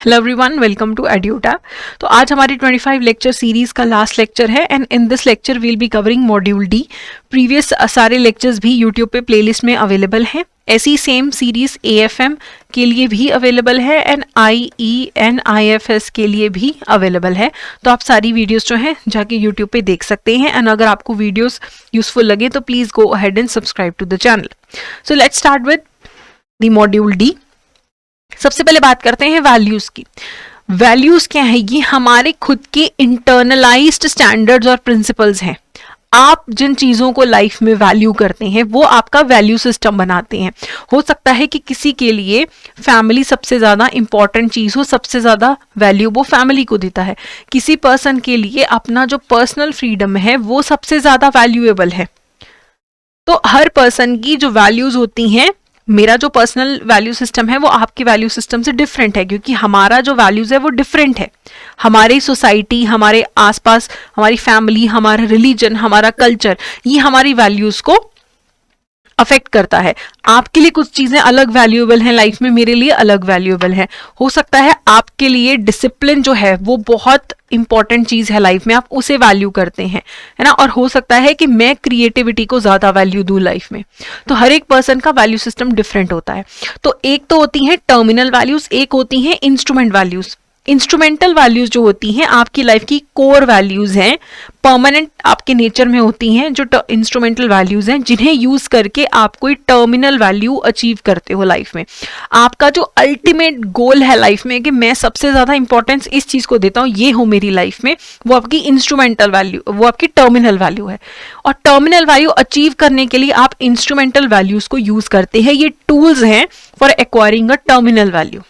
Hello everyone, welcome to Edutab. तो आज हमारी 25 लेक्चर सीरीज का लास्ट लेक्चर है and in this lecture we'll be covering module D. Previous सारे lectures भी यूट्यूब पे प्लेलिस्ट में अवेलेबल हैं। ऐसी सेम सीरीज AFM के लिए भी अवेलेबल है एंड IE एंड IFS के लिए भी अवेलेबल है। तो आप सारी वीडियोस जो हैं जाके यूट्यूब पे देख सकते हैं एंड अगर आपको वीडियोस यूजफुल लगे तो please go ahead and subscribe to the channel. So let's start with the module D. सबसे पहले बात करते हैं वैल्यूज की। वैल्यूज क्या है? ये हमारे खुद के इंटरनलाइज्ड स्टैंडर्ड्स और प्रिंसिपल्स हैं। आप जिन चीजों को लाइफ में वैल्यू करते हैं वो आपका वैल्यू सिस्टम बनाते हैं। हो सकता है कि किसी के लिए फैमिली सबसे ज्यादा इंपॉर्टेंट चीज हो, सबसे ज्यादा वैल्यू वो फैमिली को देता है। किसी पर्सन के लिए अपना जो पर्सनल फ्रीडम है वो सबसे ज्यादा वैल्यूएबल है। तो हर पर्सन की जो वैल्यूज होती हैं, मेरा जो पर्सनल वैल्यू सिस्टम है वो आपके वैल्यू सिस्टम से डिफरेंट है, क्योंकि हमारा जो वैल्यूज है वो डिफरेंट है। हमारी सोसाइटी, हमारे आसपास, हमारी फैमिली, हमारा रिलीजन, हमारा कल्चर, ये हमारी वैल्यूज को अफेक्ट करता है। आपके लिए कुछ चीजें अलग वैल्यूएबल हैं लाइफ में, मेरे लिए अलग वैल्यूएबल है। हो सकता है आपके लिए डिसिप्लिन जो है वो बहुत इंपॉर्टेंट चीज है लाइफ में, आप उसे वैल्यू करते हैं, है ना। और हो सकता है कि मैं क्रिएटिविटी को ज्यादा वैल्यू दूं लाइफ में। तो हर एक पर्सन का वैल्यू सिस्टम डिफरेंट होता है। तो एक तो होती है टर्मिनल वैल्यूज, एक होती है इंस्ट्रूमेंट वैल्यूज। इंस्ट्रूमेंटल वैल्यूज जो होती हैं आपकी लाइफ की कोर वैल्यूज हैं, परमानेंट आपके नेचर में होती हैं। जो इंस्ट्रूमेंटल वैल्यूज हैं जिन्हें यूज करके आप कोई टर्मिनल वैल्यू अचीव करते हो लाइफ में। आपका जो अल्टीमेट गोल है लाइफ में कि मैं सबसे ज्यादा इंपॉर्टेंस इस चीज को देता हूं, ये हो मेरी लाइफ में, वो आपकी इंस्ट्रूमेंटल वैल्यू, वो आपकी टर्मिनल वैल्यू है। और टर्मिनल वैल्यू अचीव करने के लिए आप इंस्ट्रूमेंटल वैल्यूज को यूज करते हैं। ये टूल्स हैं for acquiring a terminal value.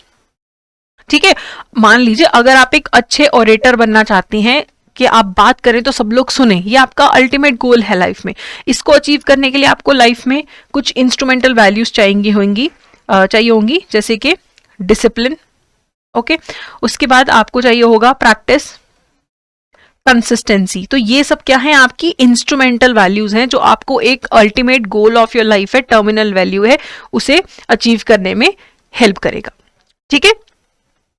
ठीक है, मान लीजिए अगर आप एक अच्छे ऑरेटर बनना चाहते हैं कि आप बात करें तो सब लोग सुने, ये आपका अल्टीमेट गोल है लाइफ में। इसको अचीव करने के लिए आपको लाइफ में कुछ इंस्ट्रूमेंटल वैल्यूज चाहिए होंगी, जैसे कि डिसिप्लिन। ओके, उसके बाद आपको चाहिए होगा प्रैक्टिस, कंसिस्टेंसी। तो ये सब क्या है? आपकी इंस्ट्रूमेंटल वैल्यूज हैं जो आपको एक ultimate goal of your life है, टर्मिनल वैल्यू है, उसे अचीव करने में हेल्प करेगा। ठीक है,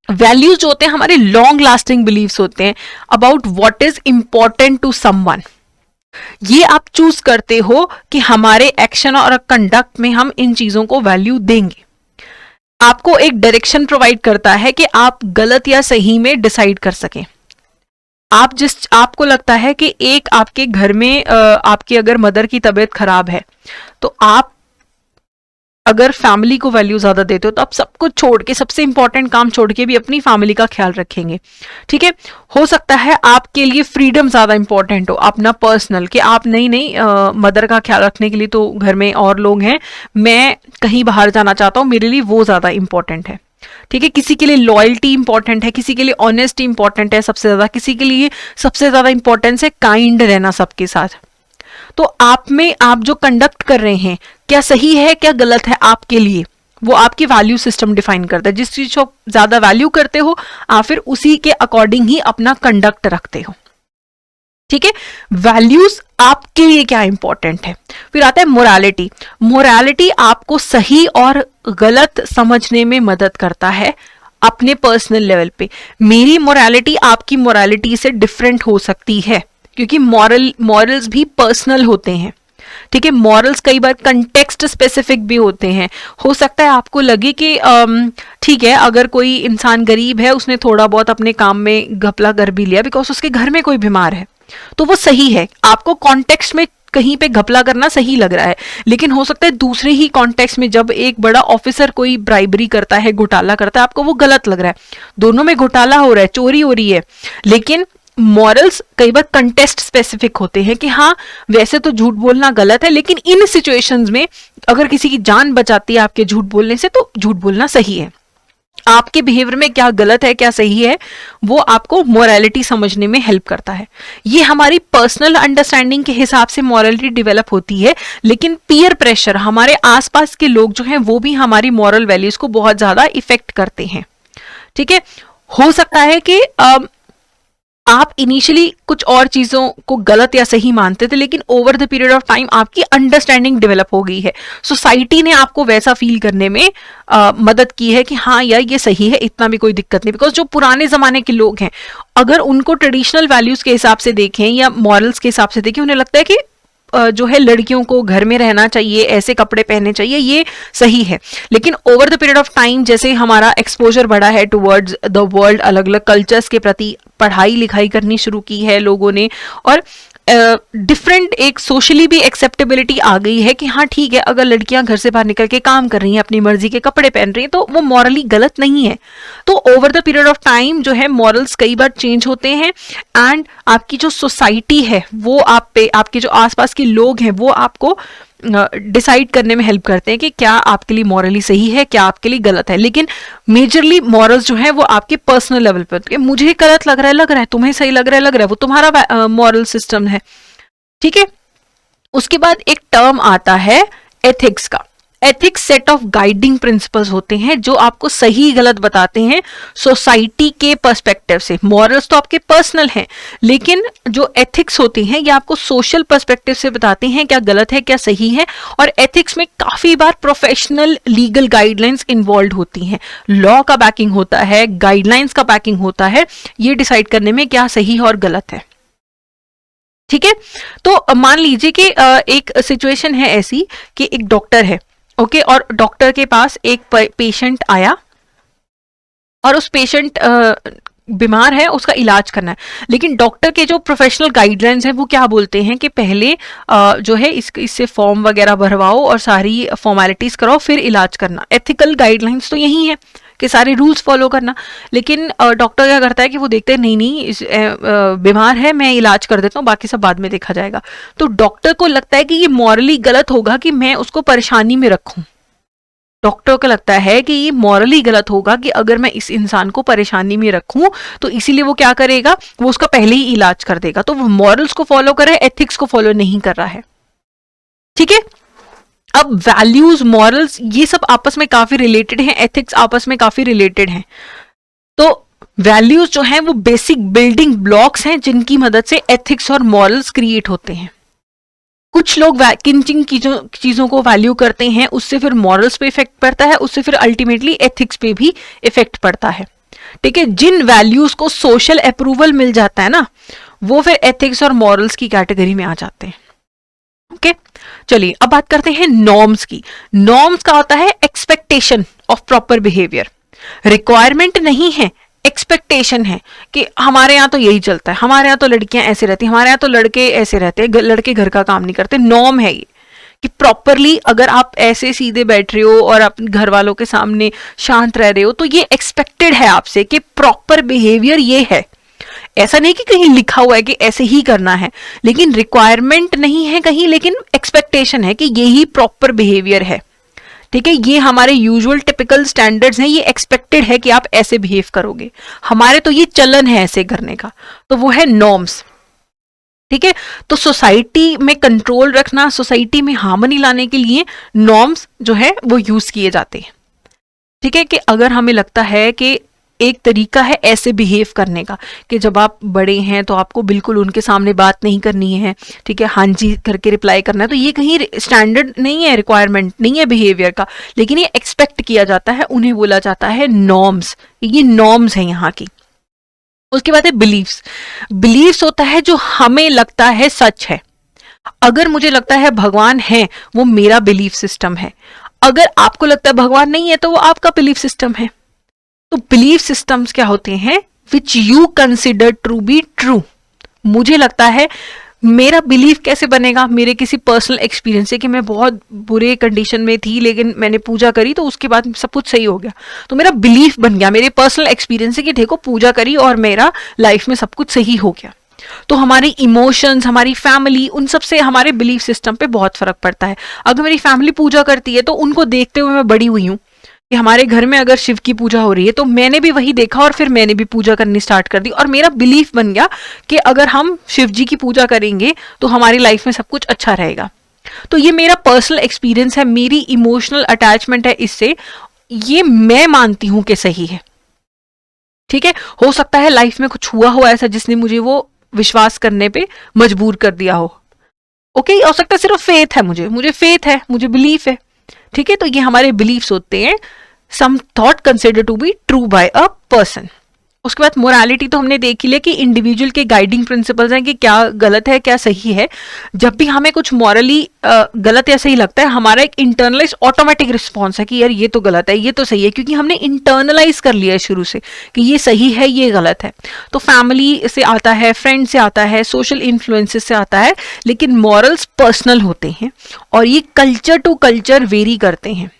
वैल्यूज जो होते हैं हमारे लॉन्ग लास्टिंग बिलीव्स होते हैं about what is important to someone. ये आप चूज करते हो कि हमारे एक्शन और कंडक्ट में हम इन चीजों को वैल्यू देंगे। आपको एक डायरेक्शन प्रोवाइड करता है कि आप गलत या सही में डिसाइड कर सकें। आपको लगता है कि एक आपके घर में आपकी अगर मदर की तबीयत खराब है, तो आप अगर फैमिली को वैल्यू ज्यादा देते हो तो आप सब कुछ छोड़ के, सबसे इंपॉर्टेंट काम छोड़ के भी अपनी फैमिली का ख्याल रखेंगे। ठीक है, हो सकता है आपके लिए फ्रीडम ज्यादा इंपॉर्टेंट हो, अपना पर्सनल, कि आप नहीं मदर का ख्याल रखने के लिए तो घर में और लोग हैं, मैं कहीं बाहर जाना चाहता हूं, मेरे लिए वो ज्यादा इंपॉर्टेंट है। ठीक है, किसी के लिए लॉयल्टी इंपॉर्टेंट है, किसी के लिए ऑनेस्टी इंपॉर्टेंट है सबसे ज्यादा, किसी के लिए सबसे ज्यादा इंपॉर्टेंस है काइंड रहना सबके साथ। तो आप में आप जो कंडक्ट कर रहे हैं क्या सही है क्या गलत है आपके लिए, वो आपकी वैल्यू सिस्टम डिफाइन करता है। जिस चीज को ज्यादा वैल्यू करते हो आप फिर उसी के अकॉर्डिंग ही अपना कंडक्ट रखते हो। ठीक है, वैल्यूज आपके लिए क्या इंपॉर्टेंट है। फिर आता है मोरालिटी। मोरालिटी आपको सही और गलत समझने में मदद करता है अपने पर्सनल लेवल पे। मेरी मोरालिटी आपकी मोरालिटी से डिफरेंट हो सकती है, क्योंकि मॉरल्स भी पर्सनल होते हैं। ठीक है, मॉरल्स कई बार कंटेक्स्ट स्पेसिफिक भी होते हैं। हो सकता है आपको लगे कि ठीक है, अगर कोई इंसान गरीब है, उसने थोड़ा बहुत अपने काम में घपला कर भी लिया बिकॉज उसके घर में कोई बीमार है, तो वो सही है। आपको कॉन्टेक्स्ट में कहीं पे घपला करना सही लग रहा है, लेकिन हो सकता है दूसरे ही कॉन्टेक्स्ट में जब एक बड़ा ऑफिसर कोई ब्राइबरी करता है, घोटाला करता है, आपको वो गलत लग रहा है। दोनों में घोटाला हो रहा है, चोरी हो रही है, लेकिन मॉरल्स कई बार कंटेस्ट स्पेसिफिक होते हैं कि हाँ वैसे तो झूठ बोलना गलत है, लेकिन इन सिचुएशंस में अगर किसी की जान बचाती है आपके झूठ बोलने से तो झूठ बोलना सही है। आपके बिहेवियर में क्या गलत है क्या सही है वो आपको मोरालिटी समझने में हेल्प करता है। ये हमारी पर्सनल अंडरस्टैंडिंग के हिसाब से मोरालिटी डेवलप होती है, लेकिन पीयर प्रेशर, हमारे आसपास के लोग जो हैं वो भी हमारी मॉरल वैल्यूज को बहुत ज्यादा इफेक्ट करते हैं। ठीक है, हो सकता है कि आप इनिशियली कुछ और चीजों को गलत या सही मानते थे, लेकिन over the period of time आपकी अंडरस्टैंडिंग डेवलप हो गई है। सोसाइटी ने आपको वैसा फील करने में मदद की है कि हाँ यार ये सही है, इतना भी कोई दिक्कत नहीं। बिकॉज जो पुराने जमाने के लोग हैं, अगर उनको ट्रेडिशनल वैल्यूज के हिसाब से देखें या मॉरल्स के हिसाब से देखें, उन्हें लगता है कि जो है लड़कियों को घर में रहना चाहिए, ऐसे कपड़े पहनने चाहिए, ये सही है। लेकिन over the period of time जैसे हमारा एक्सपोजर बढ़ा है टुवर्ड्स द वर्ल्ड, अलग अलग कल्चर्स के प्रति पढ़ाई लिखाई करनी शुरू की है लोगों ने, और डिफरेंट एक सोशली भी एक्सेप्टेबिलिटी आ गई है कि हाँ ठीक है, अगर लड़कियां घर से बाहर निकल के काम कर रही हैं, अपनी मर्जी के कपड़े पहन रही हैं, तो वो मॉरली गलत नहीं है। तो over the period of time जो है मॉरल्स कई बार चेंज होते हैं, एंड आपकी जो सोसाइटी है वो आप पे, आपके जो आसपास के लोग हैं वो आपको डिसाइड करने में हेल्प करते हैं कि क्या आपके लिए मॉरली सही है, क्या आपके लिए गलत है। लेकिन मेजरली मॉरल्स जो है वो आपके पर्सनल लेवल पर, कि मुझे गलत लग रहा है, तुम्हें सही लग रहा है, वो तुम्हारा मॉरल सिस्टम है, ठीक है। उसके बाद एक टर्म आता है एथिक्स का। Ethics set of guiding principles होते हैं जो आपको सही गलत बताते हैं सोसाइटी के पर्सपेक्टिव से। मॉरल्स तो आपके पर्सनल हैं, लेकिन जो एथिक्स होते हैं ये आपको सोशल पर्सपेक्टिव से बताते हैं क्या गलत है क्या सही है। और एथिक्स में काफी बार प्रोफेशनल लीगल गाइडलाइंस इन्वॉल्व होती हैं, लॉ का बैकिंग होता है, गाइडलाइंस का बैकिंग होता है, ये डिसाइड करने में क्या सही और गलत है, ठीक है। तो मान लीजिए कि एक सिचुएशन है ऐसी कि एक डॉक्टर है, ओके, और डॉक्टर के पास एक पेशेंट आया और उस पेशेंट बीमार है, उसका इलाज करना है। लेकिन डॉक्टर के जो प्रोफेशनल गाइडलाइंस हैं वो क्या बोलते हैं कि पहले जो है इससे फॉर्म वगैरह भरवाओ और सारी फॉर्मेलिटीज कराओ, फिर इलाज करना। एथिकल गाइडलाइंस तो यही है कि सारे रूल्स फॉलो करना। लेकिन डॉक्टर क्या करता है कि वो देखते हैं नहीं बीमार है, मैं इलाज कर देता हूँ, बाकी सब बाद में देखा जाएगा। तो डॉक्टर को लगता है कि ये मॉरली गलत होगा कि मैं उसको परेशानी में रखूं। डॉक्टर को लगता है कि ये मॉरली गलत होगा कि अगर मैं इस इंसान को परेशानी में रखूं, तो इसीलिए वो क्या करेगा, वो उसका पहले ही इलाज कर देगा। तो वो मॉरल्स को फॉलो कर रहा है, एथिक्स को फॉलो नहीं कर रहा है, ठीक है। अब वैल्यूज, मॉरल्स, ये सब आपस में काफी रिलेटेड हैं, एथिक्स आपस में काफी रिलेटेड हैं। तो वैल्यूज जो हैं वो बेसिक बिल्डिंग ब्लॉक्स हैं जिनकी मदद से एथिक्स और मॉरल्स क्रिएट होते हैं। कुछ लोग किन किन चीजों को वैल्यू करते हैं, उससे फिर मॉरल्स पे इफेक्ट पड़ता है, उससे फिर अल्टीमेटली एथिक्स पे भी इफेक्ट पड़ता है, ठीक है। जिन वैल्यूज को सोशल अप्रूवल मिल जाता है ना, वो फिर एथिक्स और मॉरल्स की कैटेगरी में आ जाते हैं, ओके। चलिए अब बात करते हैं नॉर्म्स की। नॉर्म्स का होता है expectation of proper behaviour. Requirement नहीं है, एक्सपेक्टेशन है कि हमारे यहाँ तो यही चलता है, हमारे यहाँ तो लड़कियां ऐसे रहती हैं, हमारे यहाँ तो लड़के ऐसे रहते हैं, लड़के घर का काम नहीं करते। नॉर्म है ये कि प्रॉपरली अगर आप ऐसे सीधे बैठ रहे हो और अपने घर वालों के सामने शांत रह रहे हो, तो ये एक्सपेक्टेड है आपसे कि प्रॉपर बिहेवियर ये है। ऐसा नहीं कि कहीं लिखा हुआ है कि ऐसे ही करना है, लेकिन रिक्वायरमेंट नहीं है कहीं, लेकिन एक्सपेक्टेशन है कि यही प्रॉपर बिहेवियर है, ठीक है। ये हमारे यूजुअल टिपिकल स्टैंडर्ड्स हैं, ये एक्सपेक्टेड है कि आप ऐसे बिहेव करोगे, हमारे तो ये चलन है ऐसे करने का, तो वो है नॉर्म्स, ठीक है। तो सोसाइटी में कंट्रोल रखना, सोसाइटी में हार्मनी लाने के लिए नॉर्म्स जो है वो यूज किए जाते हैं, ठीक है। कि अगर हमें लगता है कि एक तरीका है ऐसे बिहेव करने का कि जब आप बड़े हैं तो आपको बिल्कुल उनके सामने बात नहीं करनी है, ठीक है, हाँ जी करके रिप्लाई करना है, तो ये कहीं स्टैंडर्ड नहीं है, रिक्वायरमेंट नहीं है बिहेवियर का, लेकिन ये एक्सपेक्ट किया जाता है, उन्हें बोला जाता है नॉर्म्स। ये नॉर्म्स है यहाँ की। उसके बाद है बिलीव्स। बिलीव्स होता है जो हमें लगता है सच है। अगर मुझे लगता है भगवान है, वो मेरा बिलीफ सिस्टम है। अगर आपको लगता है भगवान नहीं है, तो वो आपका बिलीफ सिस्टम है। तो बिलीफ सिस्टम्स क्या होते हैं, which you consider to be true. मुझे लगता है, मेरा बिलीफ कैसे बनेगा, मेरे किसी पर्सनल एक्सपीरियंस से कि मैं बहुत बुरे कंडीशन में थी लेकिन मैंने पूजा करी तो उसके बाद सब कुछ सही हो गया, तो मेरा बिलीफ बन गया मेरे पर्सनल एक्सपीरियंस से कि देखो पूजा करी और मेरा लाइफ में सब कुछ सही हो गया। तो हमारे इमोशंस, हमारी फैमिली, उन सब से हमारे बिलीफ सिस्टम पे बहुत फर्क पड़ता है। अगर मेरी फैमिली पूजा करती है तो उनको देखते हुए मैं बड़ी हुई हूँ कि हमारे घर में अगर शिव की पूजा हो रही है तो मैंने भी वही देखा और फिर मैंने भी पूजा करनी स्टार्ट कर दी, और मेरा बिलीफ बन गया कि अगर हम शिव जी की पूजा करेंगे तो हमारी लाइफ में सब कुछ अच्छा रहेगा। तो ये मेरा पर्सनल एक्सपीरियंस है, मेरी इमोशनल अटैचमेंट है इससे, ये मैं मानती हूं कि सही है, ठीक है, हो सकता है लाइफ में कुछ हुआ हो ऐसा जिसने मुझे वो विश्वास करने पे मजबूर कर दिया हो। ओके, हो सकता है सिर्फ फेथ है, मुझे फेथ है, मुझे बिलीफ है। ठीक है, तो ये हमारे बिलीफ्स होते हैं, some thought consider to be true by a person. उसके बाद मोरालिटी तो हमने देख ही लिया कि इंडिविजुअल के गाइडिंग प्रिंसिपल्स हैं कि क्या गलत है क्या सही है। जब भी हमें कुछ मॉरली गलत या सही लगता है, हमारा एक इंटरनलाइज ऑटोमेटिक रिस्पॉन्स है कि यार ये तो गलत है, ये तो सही है, क्योंकि हमने इंटरनलाइज कर लिया है शुरू से कि ये सही है ये गलत है। तो फैमिली से आता है, फ्रेंड से आता है, सोशल इन्फ्लुएंसेस से आता है, लेकिन मॉरल्स पर्सनल होते हैं और ये कल्चर टू कल्चर वेरी करते हैं।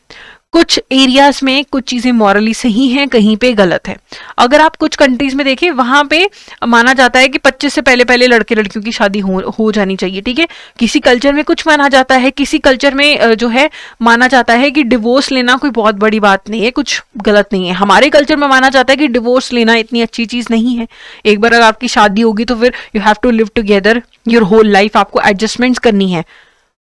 कुछ एरियाज में कुछ चीजें मॉरली सही हैं, कहीं पे गलत है। अगर आप कुछ कंट्रीज में देखें, वहां पे माना जाता है कि 25 से पहले पहले लड़के लड़कियों की शादी हो जानी चाहिए। ठीक है, किसी कल्चर में कुछ माना जाता है, किसी कल्चर में जो है माना जाता है कि डिवोर्स लेना कोई बहुत बड़ी बात नहीं है, कुछ गलत नहीं है। हमारे कल्चर में माना जाता है कि डिवोर्स लेना इतनी अच्छी चीज नहीं है। एक बार अगर आपकी शादी होगी तो फिर you have to live together your whole life, आपको एडजस्टमेंट्स करनी है।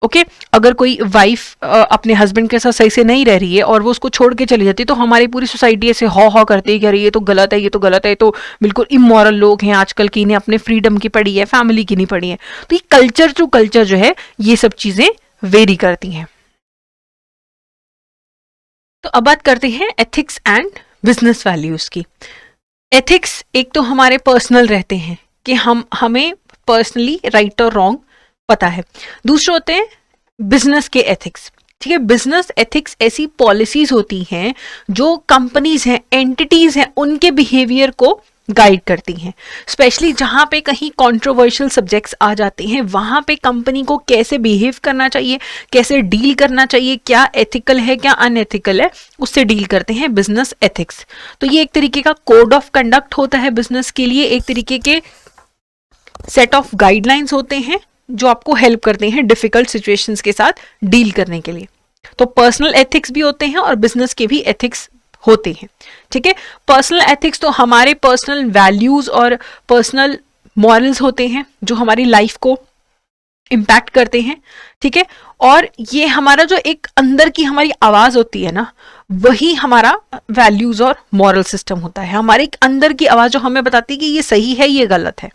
ओके, अगर कोई वाइफ अपने हस्बैंड के साथ सही से नहीं रह रही है और वो उसको छोड़ के चली जाती है, तो हमारी पूरी सोसाइटी ऐसे हौ करती है कि अरे ये तो गलत है, ये तो गलत है, ये तो बिल्कुल इमोरल लोग हैं आजकल की, इन्हें अपने फ्रीडम की पड़ी है, फैमिली की नहीं पड़ी है। तो ये कल्चर टू कल्चर जो है ये सब चीजें वेरी करती हैं। तो अब बात करते हैं एथिक्स एंड बिजनेस वैल्यूज की। एथिक्स एक तो हमारे पर्सनल रहते हैं कि हमें पर्सनली राइट और रॉन्ग पता है। दूसरे होते हैं बिजनेस के एथिक्स। ठीक है, बिजनेस एथिक्स ऐसी पॉलिसीज होती हैं जो कंपनीज हैं, एंटिटीज हैं, उनके बिहेवियर को गाइड करती हैं। स्पेशली जहां पे कहीं कंट्रोवर्शियल सब्जेक्ट्स आ जाते हैं, वहां पे कंपनी को कैसे बिहेव करना चाहिए, कैसे डील करना चाहिए, क्या एथिकल है क्या अनएथिकल है, उससे डील करते हैं बिजनेस एथिक्स। तो ये एक तरीके का कोड ऑफ कंडक्ट होता है बिजनेस के लिए, एक तरीके के सेट ऑफ गाइडलाइंस होते हैं जो आपको हेल्प करते हैं डिफिकल्ट सिचुएशंस के साथ डील करने के लिए। तो पर्सनल एथिक्स भी होते हैं और बिजनेस के भी एथिक्स होते हैं। ठीक है, पर्सनल एथिक्स तो हमारे पर्सनल वैल्यूज और पर्सनल मॉरल्स होते हैं जो हमारी लाइफ को इम्पैक्ट करते हैं। ठीक है, और ये हमारा जो एक अंदर की हमारी आवाज होती है ना, वही हमारा वैल्यूज और मॉरल सिस्टम होता है। हमारे एक अंदर की आवाज जो हमें बताती है कि ये सही है ये गलत है,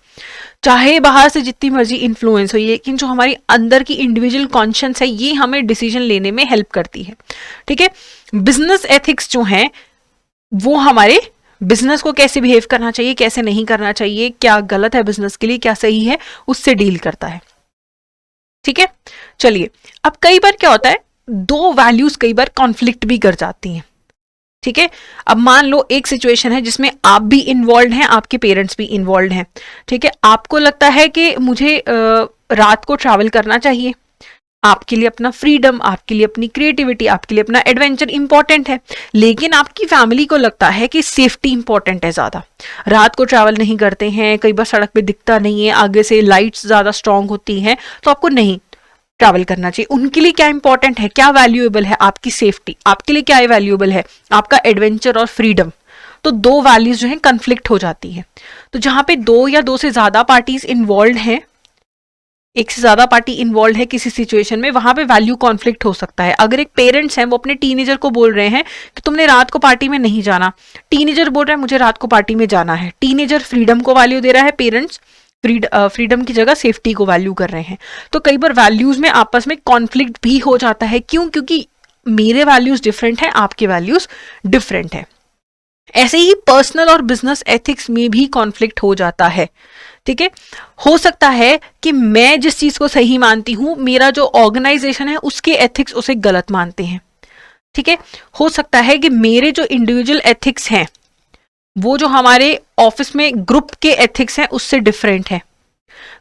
चाहे बाहर से जितनी मर्जी इन्फ्लुएंस हो, लेकिन जो हमारी अंदर की इंडिविजुअल कॉन्शियस है ये हमें डिसीजन लेने में हेल्प करती है। ठीक है, बिजनेस एथिक्स जो हैं वो हमारे बिजनेस को कैसे बिहेव करना चाहिए, कैसे नहीं करना चाहिए, क्या गलत है बिजनेस के लिए, क्या सही है, उससे डील करता है। ठीक है, चलिए अब कई बार क्या होता है, दो वैल्यूज कई बार कॉन्फ्लिक्ट भी कर जाती हैं। ठीक है, अब मान लो एक सिचुएशन है जिसमें आप भी इन्वॉल्व हैं, आपके पेरेंट्स भी इन्वॉल्व हैं। ठीक है, आपको लगता है कि मुझे रात को ट्रैवल करना चाहिए, आपके लिए अपना फ्रीडम, आपके लिए अपनी क्रिएटिविटी, आपके लिए अपना एडवेंचर इंपॉर्टेंट है, लेकिन आपकी फैमिली को लगता है कि सेफ्टी इंपॉर्टेंट है, ज्यादा रात को ट्रैवल नहीं करते हैं, कई बार सड़क पे दिखता नहीं है, आगे से लाइट्स ज्यादा स्ट्रांग होती हैं, तो आपको नहीं ट्रैवल करना चाहिए। उनके लिए क्या इंपॉर्टेंट है, क्या वैल्यूएबल है, आपकी सेफ्टी, आपके लिए क्या वैल्यूएबल है, आपका एडवेंचर और फ्रीडम। तो दो वैल्यूज जो है कन्फ्लिक्ट हो जाती है। तो जहां पे दो या दो से ज्यादा पार्टीज इन्वॉल्व हैं, एक से ज्यादा पार्टी इन्वॉल्व है किसी सिचुएशन में, वहां पे वैल्यू कॉन्फ्लिक्ट हो सकता है। अगर एक पेरेंट्स हैं वो अपने टीनेजर को बोल रहे हैं कि तुमने रात को पार्टी में नहीं जाना, टीनेजर बोल रहा है मुझे रात को पार्टी में जाना है, टीनेजर फ्रीडम को वैल्यू दे रहा है, पेरेंट्स फ्रीडम की जगह सेफ्टी को वैल्यू कर रहे हैं। तो कई बार वैल्यूज में आपस में कॉन्फ्लिक्ट भी हो जाता है। क्यों? क्योंकि मेरे वैल्यूज डिफरेंट है, आपके वैल्यूज डिफरेंट है। ऐसे ही पर्सनल और बिजनेस एथिक्स में भी कॉन्फ्लिक्ट हो जाता है। ठीक है, हो सकता है कि मैं जिस चीज को सही मानती हूं, मेरा जो ऑर्गेनाइजेशन है उसके एथिक्स उसे गलत मानते हैं। ठीक है, हो सकता है कि मेरे जो इंडिविजुअल एथिक्स हैं वो जो हमारे ऑफिस में ग्रुप के एथिक्स हैं उससे डिफरेंट है।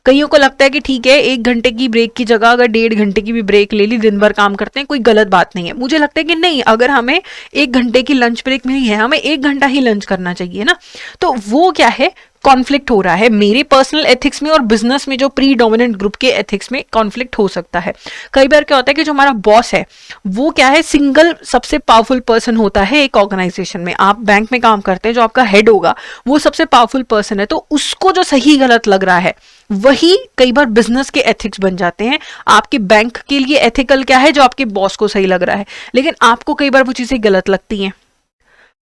कईयों को लगता है कि ठीक है 1 घंटे की ब्रेक की जगह अगर 1.5 घंटे की भी ब्रेक ले ली, दिन भर काम करते हैं, कोई गलत बात नहीं है। मुझे लगता है कि नहीं, अगर हमें 1 घंटे की लंच ब्रेक मिली है, हमें 1 घंटा ही लंच करना चाहिए ना। तो वो क्या है, कॉन्फ्लिक्ट हो रहा है मेरे पर्सनल एथिक्स में और बिजनेस में जो प्री डोमिनेंट ग्रुप के एथिक्स में कॉन्फ्लिक्ट हो सकता है। कई बार क्या होता है कि जो हमारा बॉस है वो क्या है, सिंगल सबसे पावरफुल पर्सन होता है एक ऑर्गेनाइजेशन में। आप बैंक में काम करते हैं, जो आपका हेड होगा वो सबसे पावरफुल पर्सन है, तो उसको जो सही गलत लग रहा है वही कई बार बिजनेस के एथिक्स बन जाते हैं। आपके बैंक के लिए एथिकल क्या है, जो आपके बॉस को सही लग रहा है, लेकिन आपको कई बार वो चीजें गलत लगती हैं।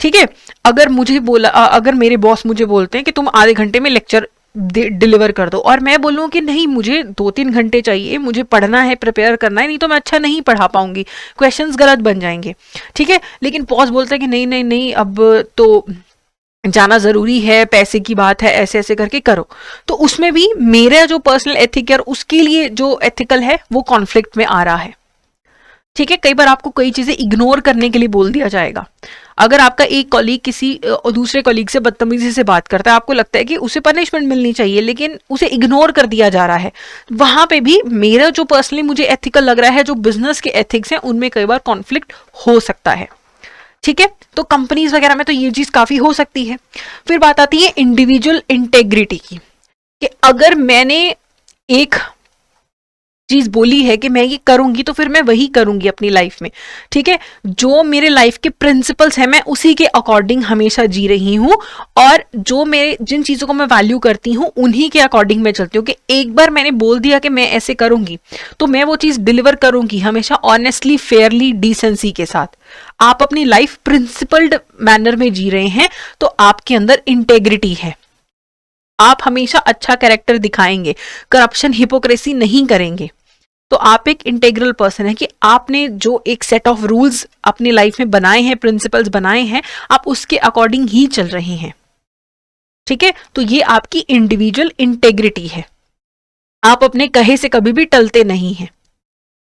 ठीक है, अगर मेरे बॉस मुझे बोलते हैं कि तुम आधे घंटे में लेक्चर डिलीवर कर दो, और मैं बोलूँ कि नहीं मुझे 2-3 घंटे चाहिए, मुझे पढ़ना है, प्रिपेयर करना है, नहीं तो मैं अच्छा नहीं पढ़ा पाऊंगी, क्वेश्चंस गलत बन जाएंगे, ठीक है, लेकिन बॉस बोलता है कि नहीं नहीं नहीं अब तो जाना जरूरी है, पैसे की बात है, ऐसे ऐसे करके करो, तो उसमें भी मेरा जो पर्सनल एथिक है और उसके लिए जो एथिकल है वो कॉन्फ्लिक्ट में आ रहा है। ठीक है, कई बार आपको कई चीजें इग्नोर करने के लिए बोल दिया जाएगा। अगर आपका एक कॉलीग किसी दूसरे कॉलीग से बदतमीजी से बात करता है, आपको लगता है कि उसे पनिशमेंट मिलनी चाहिए, लेकिन उसे इग्नोर कर दिया जा रहा है, वहां पे भी मेरा जो पर्सनली मुझे एथिकल लग रहा है, जो बिजनेस के एथिक्स हैं, उनमें कई बार कॉन्फ्लिक्ट हो सकता है। ठीक है, तो कंपनीज वगैरह में तो ये चीज काफी हो सकती है। फिर बात आती है इंडिविजुअल इंटेग्रिटी की, कि अगर मैंने एक चीज बोली है कि मैं ये करूंगी तो फिर मैं वही करूंगी अपनी लाइफ में। ठीक है, जो मेरे लाइफ के प्रिंसिपल्स हैं मैं उसी के अकॉर्डिंग हमेशा जी रही हूँ, और जो मेरे जिन चीजों को मैं वैल्यू करती हूँ उन्हीं के अकॉर्डिंग मैं चलती हूँ, कि एक बार मैंने बोल दिया कि मैं ऐसे करूंगी तो मैं वो चीज डिलीवर करूंगी, हमेशा ऑनेस्टली, फेयरली, डिसेंसी के साथ। आप अपनी लाइफ प्रिंसिपल्ड मैनर में जी रहे हैं तो आपके अंदर इंटेग्रिटी है, आप हमेशा अच्छा कैरेक्टर दिखाएंगे, करप्शन, हिपोक्रेसी नहीं करेंगे, तो आप एक इंटेग्रल पर्सन है, कि आपने जो एक सेट ऑफ रूल्स अपनी लाइफ में बनाए हैं, प्रिंसिपल्स बनाए हैं, आप उसके अकॉर्डिंग ही चल रहे हैं। ठीक है, तो ये आपकी इंडिविजुअल इंटेग्रिटी है, आप अपने कहे से कभी भी टलते नहीं हैं।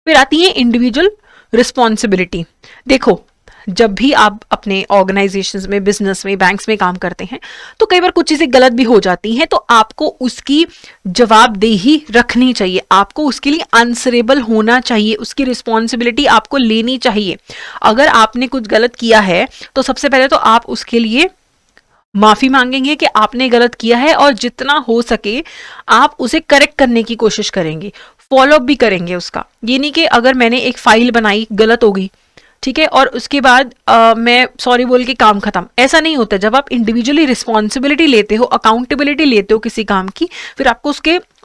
फिर आती है इंडिविजुअल रिस्पॉन्सिबिलिटी। देखो, जब भी आप अपने ऑर्गेनाइजेशंस में, बिजनेस में, बैंक्स में काम करते हैं तो कई बार कुछ चीजें गलत भी हो जाती हैं, तो आपको उसकी जवाबदेही रखनी चाहिए, आपको उसके लिए आंसरेबल होना चाहिए, उसकी रिस्पॉन्सिबिलिटी आपको लेनी चाहिए। अगर आपने कुछ गलत किया है तो सबसे पहले तो आप उसके लिए माफी मांगेंगे कि आपने गलत किया है, और जितना हो सके आप उसे करेक्ट करने की कोशिश करेंगे, फॉलोअप भी करेंगे उसका। ये नहीं कि अगर मैंने एक फाइल बनाई, गलत हो गई, ठीक है, और उसके बाद मैं सॉरी बोल के काम खत्म, ऐसा नहीं होता। जब आप इंडिविजुअली रिस्पॉन्सिबिलिटी लेते हो, अकाउंटेबिलिटी लेते हो किसी काम की, फिर आपको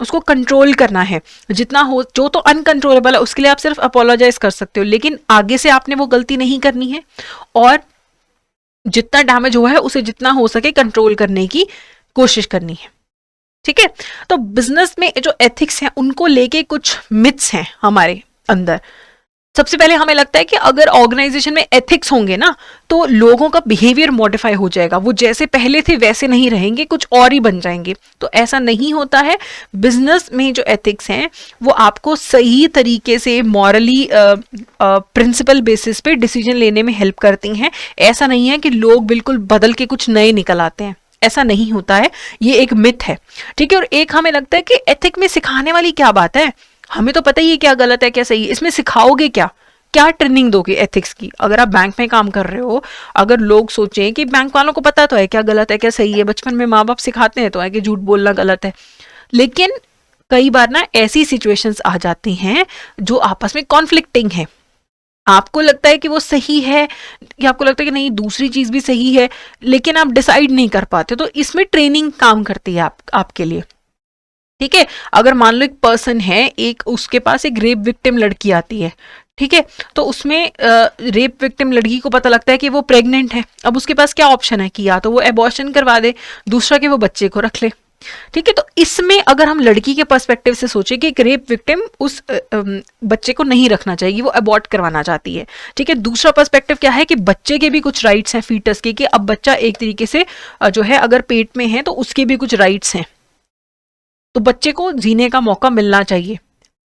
उसको कंट्रोल करना है जितना हो। जो तो अनकंट्रोलेबल है उसके लिए आप सिर्फ अपोलोजाइज कर सकते हो, लेकिन आगे से आपने वो गलती नहीं करनी है, और जितना डैमेज हुआ है उसे जितना हो सके कंट्रोल करने की कोशिश करनी है। ठीक है, तो बिजनेस में जो एथिक्स हैं उनको लेके कुछ मिथ्स हैं हमारे अंदर। सबसे पहले हमें लगता है कि अगर ऑर्गेनाइजेशन में एथिक्स होंगे ना तो लोगों का बिहेवियर मॉडिफाई हो जाएगा, वो जैसे पहले थे वैसे नहीं रहेंगे, कुछ और ही बन जाएंगे। तो ऐसा नहीं होता है। बिजनेस में जो एथिक्स हैं वो आपको सही तरीके से मॉरली प्रिंसिपल बेसिस पे डिसीजन लेने में हेल्प करती हैं। ऐसा नहीं है कि लोग बिल्कुल बदल के कुछ नए निकल आते हैं, ऐसा नहीं होता है, ये एक मिथ है। ठीक है, और एक हमें लगता है कि एथिक में सिखाने वाली क्या बात है, हमें तो पता ही है क्या गलत है क्या सही है, इसमें सिखाओगे क्या, क्या ट्रेनिंग दोगे एथिक्स की। अगर आप बैंक में काम कर रहे हो, अगर लोग सोचें कि बैंक वालों को पता तो है क्या गलत है क्या सही है, बचपन में माँ बाप सिखाते हैं तो है कि झूठ बोलना गलत है, लेकिन कई बार ना ऐसी सिचुएशंस आ जाती हैं जो आपस में कॉन्फ्लिक्टिंग है। आपको लगता है कि वो सही है, या आपको लगता है कि नहीं दूसरी चीज भी सही है, लेकिन आप डिसाइड नहीं कर पाते, तो इसमें ट्रेनिंग काम करती है आपके लिए। ठीक है, अगर मान लो एक पर्सन है, एक उसके पास एक रेप विक्टिम लड़की आती है, ठीक है, तो उसमें रेप विक्टिम लड़की को पता लगता है कि वो प्रेग्नेंट है। अब उसके पास क्या ऑप्शन है कि या तो वो एबॉर्शन करवा दे, दूसरा कि वो बच्चे को रख ले। ठीक है, तो इसमें अगर हम लड़की के पर्सपेक्टिव से सोचे कि एक रेप विक्टिम उस बच्चे को नहीं रखना चाहिए, वो अबॉर्ट करवाना चाहती है। ठीक है, दूसरा पर्सपेक्टिव क्या है कि बच्चे के भी कुछ राइट्स हैं, फीटस के, कि अब बच्चा एक तरीके से जो है अगर पेट में है तो उसके भी कुछ राइट्स हैं, तो बच्चे को जीने का मौका मिलना चाहिए।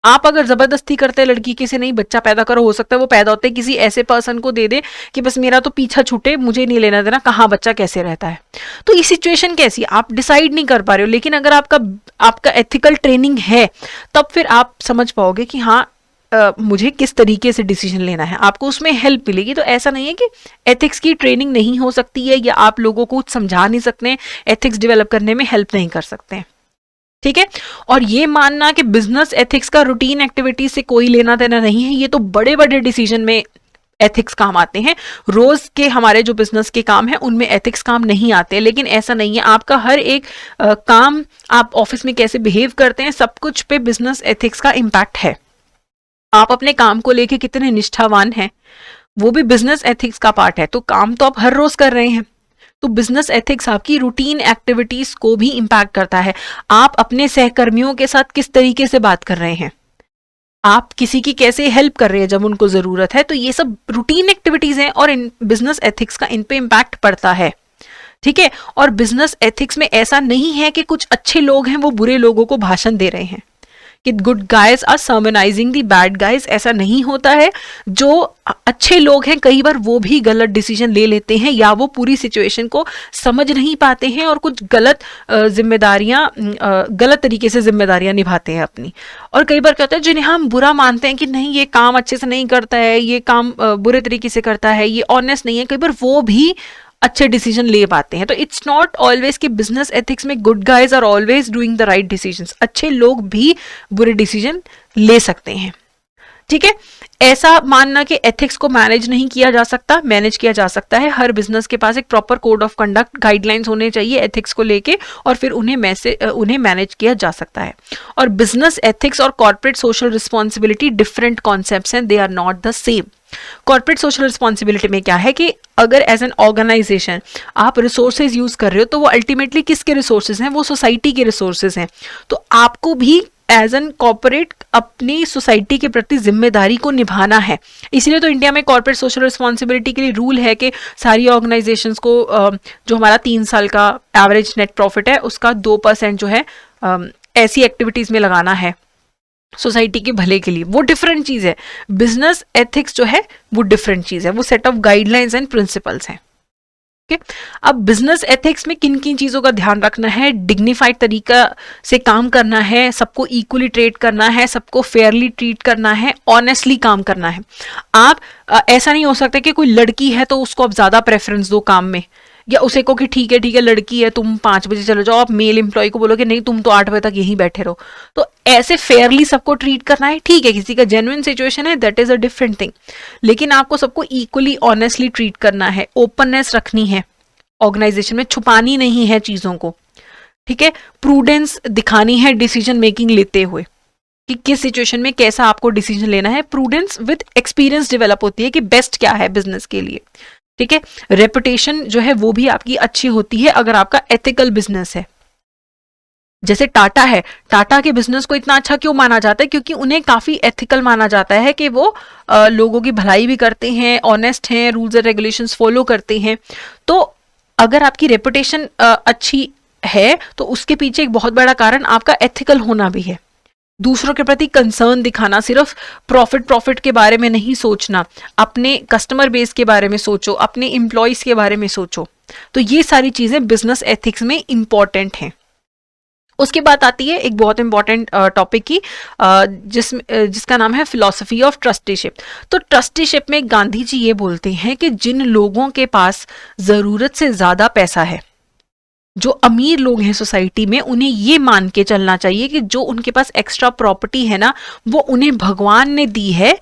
आप अगर जबरदस्ती करते हैं लड़की के से नहीं बच्चा पैदा करो, हो सकता है वो पैदा होते किसी ऐसे पर्सन को दे दे कि बस मेरा तो पीछा छूटे, मुझे नहीं लेना देना कहाँ बच्चा कैसे रहता है। तो ये सिचुएशन कैसी, आप डिसाइड नहीं कर पा रहे हो, लेकिन अगर आपका एथिकल ट्रेनिंग है तब फिर आप समझ पाओगे कि हाँ मुझे किस तरीके से डिसीजन लेना है, आपको उसमें हेल्प मिलेगी। तो ऐसा नहीं है कि एथिक्स की ट्रेनिंग नहीं हो सकती है, या आप लोगों को समझा नहीं सकते, एथिक्स डेवलप करने में हेल्प नहीं कर सकते। ठीक है, और ये मानना कि बिजनेस एथिक्स का रूटीन एक्टिविटी से कोई लेना देना नहीं है, ये तो बड़े बड़े डिसीजन में एथिक्स काम आते हैं। रोज के हमारे जो बिजनेस के काम है उनमें एथिक्स काम नहीं आते, लेकिन ऐसा नहीं है, आपका हर एक काम, आप ऑफिस में कैसे बिहेव करते हैं, सब कुछ पे बिजनेस एथिक्स का इम्पैक्ट है। आप अपने काम को लेके कितने निष्ठावान हैं वो भी बिजनेस एथिक्स का पार्ट है। तो काम तो आप हर रोज कर रहे हैं, तो बिजनेस एथिक्स आपकी रूटीन एक्टिविटीज को भी इंपैक्ट करता है। आप अपने सहकर्मियों के साथ किस तरीके से बात कर रहे हैं, आप किसी की कैसे हेल्प कर रहे हैं जब उनको जरूरत है, तो ये सब रूटीन एक्टिविटीज हैं और इन बिजनेस एथिक्स का इन पे इम्पैक्ट पड़ता है। ठीक है, और बिजनेस एथिक्स में ऐसा नहीं है कि कुछ अच्छे लोग हैं वो बुरे लोगों को भाषण दे रहे हैं, कि good guys are sermonising the bad guys, ऐसा नहीं होता है। जो अच्छे लोग हैं कई बार वो भी गलत डिसीजन ले लेते हैं, या वो पूरी सिचुएशन को समझ नहीं पाते हैं और कुछ गलत गलत तरीके से जिम्मेदारियां निभाते हैं अपनी। और कई बार क्या होता है, जिन्हें हम बुरा मानते हैं कि नहीं ये काम अच्छे से नहीं करता है, ये काम बुरे तरीके से करता है, ये ऑनेस्ट नहीं है, कई बार वो भी अच्छे डिसीजन ले पाते हैं। तो इट्स नॉट ऑलवेज कि बिजनेस एथिक्स में good guys are always doing the right decisions, अच्छे लोग भी बुरे डिसीजन ले सकते हैं। ठीक है, ऐसा मानना कि एथिक्स को मैनेज नहीं किया जा सकता, मैनेज किया जा सकता है। हर बिजनेस के पास एक proper code of conduct guidelines होने चाहिए एथिक्स को लेके, और फिर उन्हें मैनेज किया जा सकता है। और बिजनेस एथिक्स और corporate social responsibility different concepts हैं, they are not the same. Corporate social responsibility में क्या है कि अगर एज एन ऑर्गेनाइजेशन आप रिसोर्सेज यूज कर रहे हो, तो वो अल्टीमेटली किसके रिसोर्सेज हैं, वो सोसाइटी के रिसोर्सेज हैं। तो आपको भी एज एन कॉर्पोरेट अपनी सोसाइटी के प्रति जिम्मेदारी को निभाना है। इसलिए तो इंडिया में कॉर्पोरेट सोशल रिस्पॉन्सिबिलिटी के लिए रूल है कि सारी ऑर्गेनाइजेशंस को जो हमारा 3 साल का एवरेज नेट प्रॉफिट है उसका 2% जो है ऐसी एक्टिविटीज में लगाना है सोसाइटी के भले के लिए। वो डिफरेंट चीज है। बिजनेस एथिक्स जो है वो डिफरेंट चीज है, वो set of guidelines and principles हैं। अब बिजनेस एथिक्स में किन किन चीजों का ध्यान रखना है, डिग्निफाइड तरीका से काम करना है, सबको इक्वली ट्रीट करना है, सबको फेयरली ट्रीट करना है, ऑनेस्टली काम करना है। आप ऐसा नहीं हो सकता कि कोई लड़की है तो उसको आप ज्यादा प्रेफरेंस दो काम में, या उसे को कि ठीक है लड़की है तुम 5 बजे चले जाओ, आप मेल एम्प्लॉय को बोलो कि नहीं तुम तो 8 बजे तक यहीं बैठे रहो। तो ऐसे फेयरली सबको ट्रीट करना है, ठीक है किसी का जेन्युइन सिचुएशन है that is a different thing, लेकिन आपको सबको इक्वली ऑनेस्टली ट्रीट करना है, ओपननेस रखनी है ऑर्गेनाइजेशन में, छुपानी नहीं है चीजों को। ठीक है, प्रूडेंस दिखानी है डिसीजन मेकिंग लेते हुए कि किस सिचुएशन में कैसा आपको डिसीजन लेना है। प्रूडेंस विद एक्सपीरियंस डेवलप होती है कि बेस्ट क्या है बिजनेस के लिए। ठीक है, रेपुटेशन जो है वो भी आपकी अच्छी होती है अगर आपका एथिकल बिजनेस है। जैसे टाटा है, टाटा के बिजनेस को इतना अच्छा क्यों माना जाता है, क्योंकि उन्हें काफी एथिकल माना जाता है कि वो लोगों की भलाई भी करते हैं, ऑनेस्ट हैं, रूल्स एंड रेगुलेशंस फॉलो करते हैं। तो अगर आपकी रेपुटेशन अच्छी है तो उसके पीछे एक बहुत बड़ा कारण आपका एथिकल होना भी है। दूसरों के प्रति कंसर्न दिखाना, सिर्फ प्रॉफिट के बारे में नहीं सोचना, अपने कस्टमर बेस के बारे में सोचो, अपने एम्प्लॉयज के बारे में सोचो। तो ये सारी चीजें बिजनेस एथिक्स में इंपॉर्टेंट हैं। उसके बाद आती है एक बहुत इंपॉर्टेंट टॉपिक की जिसका नाम है फिलॉसफी ऑफ ट्रस्टीशिप। तो ट्रस्टीशिप में गांधी जी ये बोलते हैं कि जिन लोगों के पास जरूरत से ज्यादा पैसा है, जो अमीर लोग हैं सोसाइटी में, उन्हें ये मान के चलना चाहिए कि जो उनके पास एक्स्ट्रा प्रॉपर्टी है ना, वो उन्हें भगवान ने दी है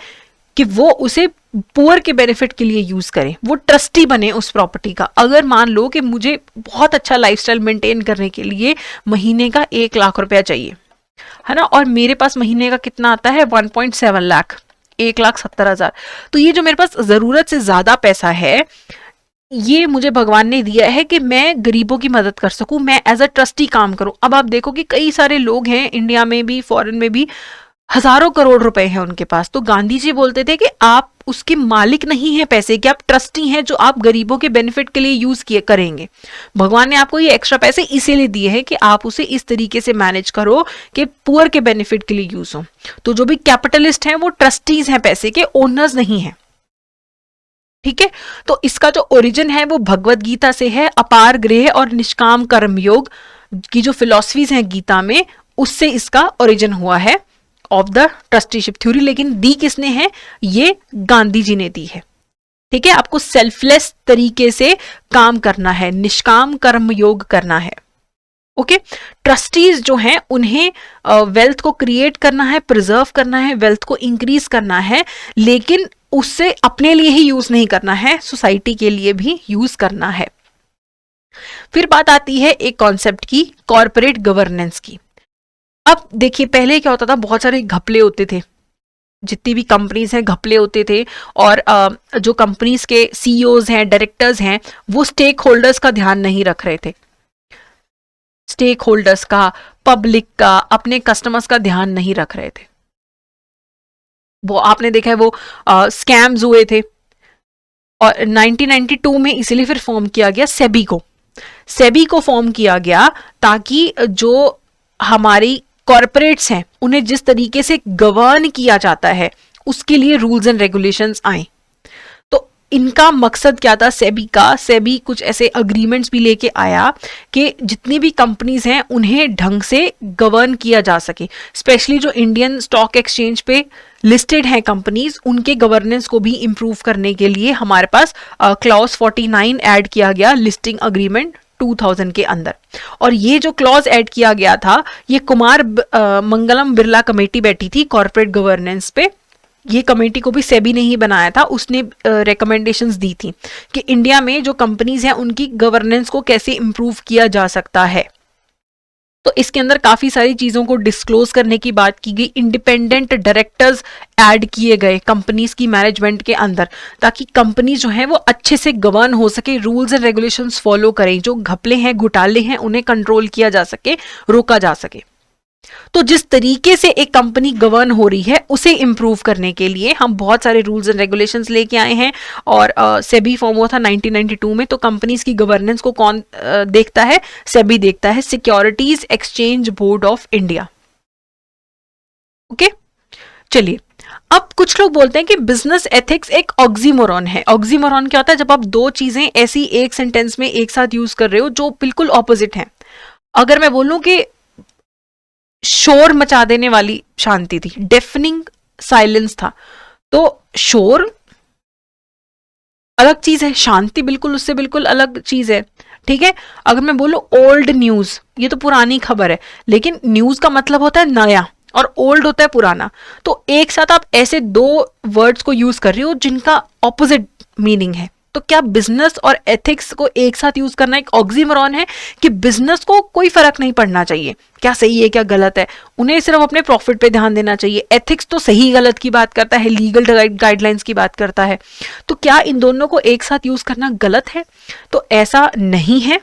कि वो उसे पुअर के बेनिफिट के लिए यूज करें, वो ट्रस्टी बने उस प्रॉपर्टी का। अगर मान लो कि मुझे बहुत अच्छा लाइफस्टाइल मेंटेन करने के लिए महीने का 1 लाख रुपया चाहिए, है ना, और मेरे पास महीने का कितना आता है 1.7 लाख, 1,70,000। तो ये जो मेरे पास जरूरत से ज्यादा पैसा है, ये मुझे भगवान ने दिया है कि मैं गरीबों की मदद कर सकूं, मैं एज अ ट्रस्टी काम करूं। अब आप देखो कि कई सारे लोग हैं इंडिया में भी, फॉरेन में भी, हजारों करोड़ रुपए हैं उनके पास। तो गांधी जी बोलते थे कि आप उसके मालिक नहीं हैं पैसे के, आप ट्रस्टी हैं जो आप गरीबों के बेनिफिट के लिए यूज किए करेंगे। भगवान ने आपको ये एक्स्ट्रा पैसे इसीलिए दिए हैं कि आप उसे इस तरीके से मैनेज करो कि पुअर के बेनिफिट के लिए यूज हो। तो जो भी कैपिटलिस्ट हैं वो ट्रस्टीज हैं, पैसे के ओनर्स नहीं है। ठीक है, तो इसका जो ओरिजिन है वो भगवत गीता से है। अपार गृह और निष्काम कर्मयोग की जो फिलॉसफीज हैं गीता में, उससे इसका ओरिजिन हुआ है ऑफ द ट्रस्टीशिप थ्योरी। लेकिन दी किसने है, ये गांधी जी ने दी है। ठीक है, आपको सेल्फलेस तरीके से काम करना है, निष्काम कर्म योग करना है। ओके, ट्रस्टीज जो हैं उन्हें वेल्थ को क्रिएट करना है, प्रिजर्व करना है, वेल्थ को इंक्रीज करना है, लेकिन उससे अपने लिए ही यूज नहीं करना है, सोसाइटी के लिए भी यूज करना है। फिर बात आती है एक कॉन्सेप्ट की, कॉर्पोरेट गवर्नेंस की। अब देखिए पहले क्या होता था, बहुत सारे घपले होते थे, जितनी भी कंपनीज हैं घपले होते थे, और जो कंपनीज के सीईओज हैं, डायरेक्टर्स हैं, वो स्टेक होल्डर्स का ध्यान नहीं रख रहे थे, स्टेक होल्डर्स का, पब्लिक का, अपने कस्टमर्स का ध्यान नहीं रख रहे थे। वो आपने देखा है वो स्कैम्स हुए थे, और 1992 में इसीलिए फिर फॉर्म किया गया सेबी को। सेबी को फॉर्म किया गया ताकि जो हमारी कॉरपोरेट्स हैं उन्हें जिस तरीके से गवर्न किया जाता है उसके लिए रूल्स एंड रेगुलेशंस आए। तो इनका मकसद क्या था सेबी का? सेबी कुछ ऐसे अग्रीमेंट्स भी लेके आया कि जितनी भी कंपनीज हैं उन्हें ढंग से गवर्न किया जा सके, स्पेशली जो इंडियन स्टॉक एक्सचेंज पे लिस्टेड हैं कंपनीज, उनके गवर्नेंस को भी इंप्रूव करने के लिए हमारे पास क्लॉज 49 ऐड किया गया लिस्टिंग अग्रीमेंट 2000 के अंदर। और ये जो क्लॉज ऐड किया गया था, ये कुमार मंगलम बिरला कमेटी बैठी थी कॉर्पोरेट गवर्नेंस पे। ये कमेटी को भी सेबी ने ही बनाया था, उसने रिकमेंडेशंस दी थी कि इंडिया में जो कंपनीज हैं उनकी गवर्नेंस को कैसे इंप्रूव किया जा सकता है। तो इसके अंदर काफी सारी चीजों को डिस्क्लोज करने की बात की गई, इंडिपेंडेंट डायरेक्टर्स ऐड किए गए कंपनीज की मैनेजमेंट के अंदर, ताकि कंपनी जो है वो अच्छे से गवर्न हो सके, रूल्स एंड रेगुलेशंस फॉलो करें, जो घपले हैं, घोटाले हैं, उन्हें कंट्रोल किया जा सके, रोका जा सके। तो जिस तरीके से एक कंपनी गवर्न हो रही है उसे इंप्रूव करने के लिए हम बहुत सारे रूल्स एंड रेगुलेशंस लेके आए हैं, और सेबी फॉर्म हुआ था 1992 में। तो कंपनीज की गवर्नेंस को कौन देखता है? सेबी देखता है, securities exchange board of India. Okay, चलिए अब कुछ लोग बोलते हैं कि बिजनेस एथिक्स एक ऑक्सीमोरॉन है। ऑक्सीमोरॉन क्या होता है? जब आप दो चीजें ऐसी एक सेंटेंस में एक साथ यूज कर रहे हो जो बिल्कुल ऑपोजिट हैं। अगर मैं बोलूं कि शोर मचा देने वाली शांति थी, डेफनिंग साइलेंस था, तो शोर अलग चीज है, शांति बिल्कुल उससे बिल्कुल अलग चीज है। ठीक है, अगर मैं बोलूं ओल्ड न्यूज, ये तो पुरानी खबर है, लेकिन न्यूज का मतलब होता है नया और ओल्ड होता है पुराना। तो एक साथ आप ऐसे दो वर्ड्स को यूज कर रहे हो जिनका ऑपोजिट मीनिंग है। तो क्या बिजनेस और एथिक्स को एक साथ यूज करना एक ऑक्सीमोरॉन है कि बिजनेस को कोई फर्क नहीं पड़ना चाहिए क्या सही है क्या गलत है, उन्हें सिर्फ अपने प्रॉफिट पे ध्यान देना चाहिए? एथिक्स तो सही गलत की बात करता है, लीगल गाइडलाइंस की बात करता है। तो क्या इन दोनों को एक साथ यूज करना गलत है? तो ऐसा नहीं है।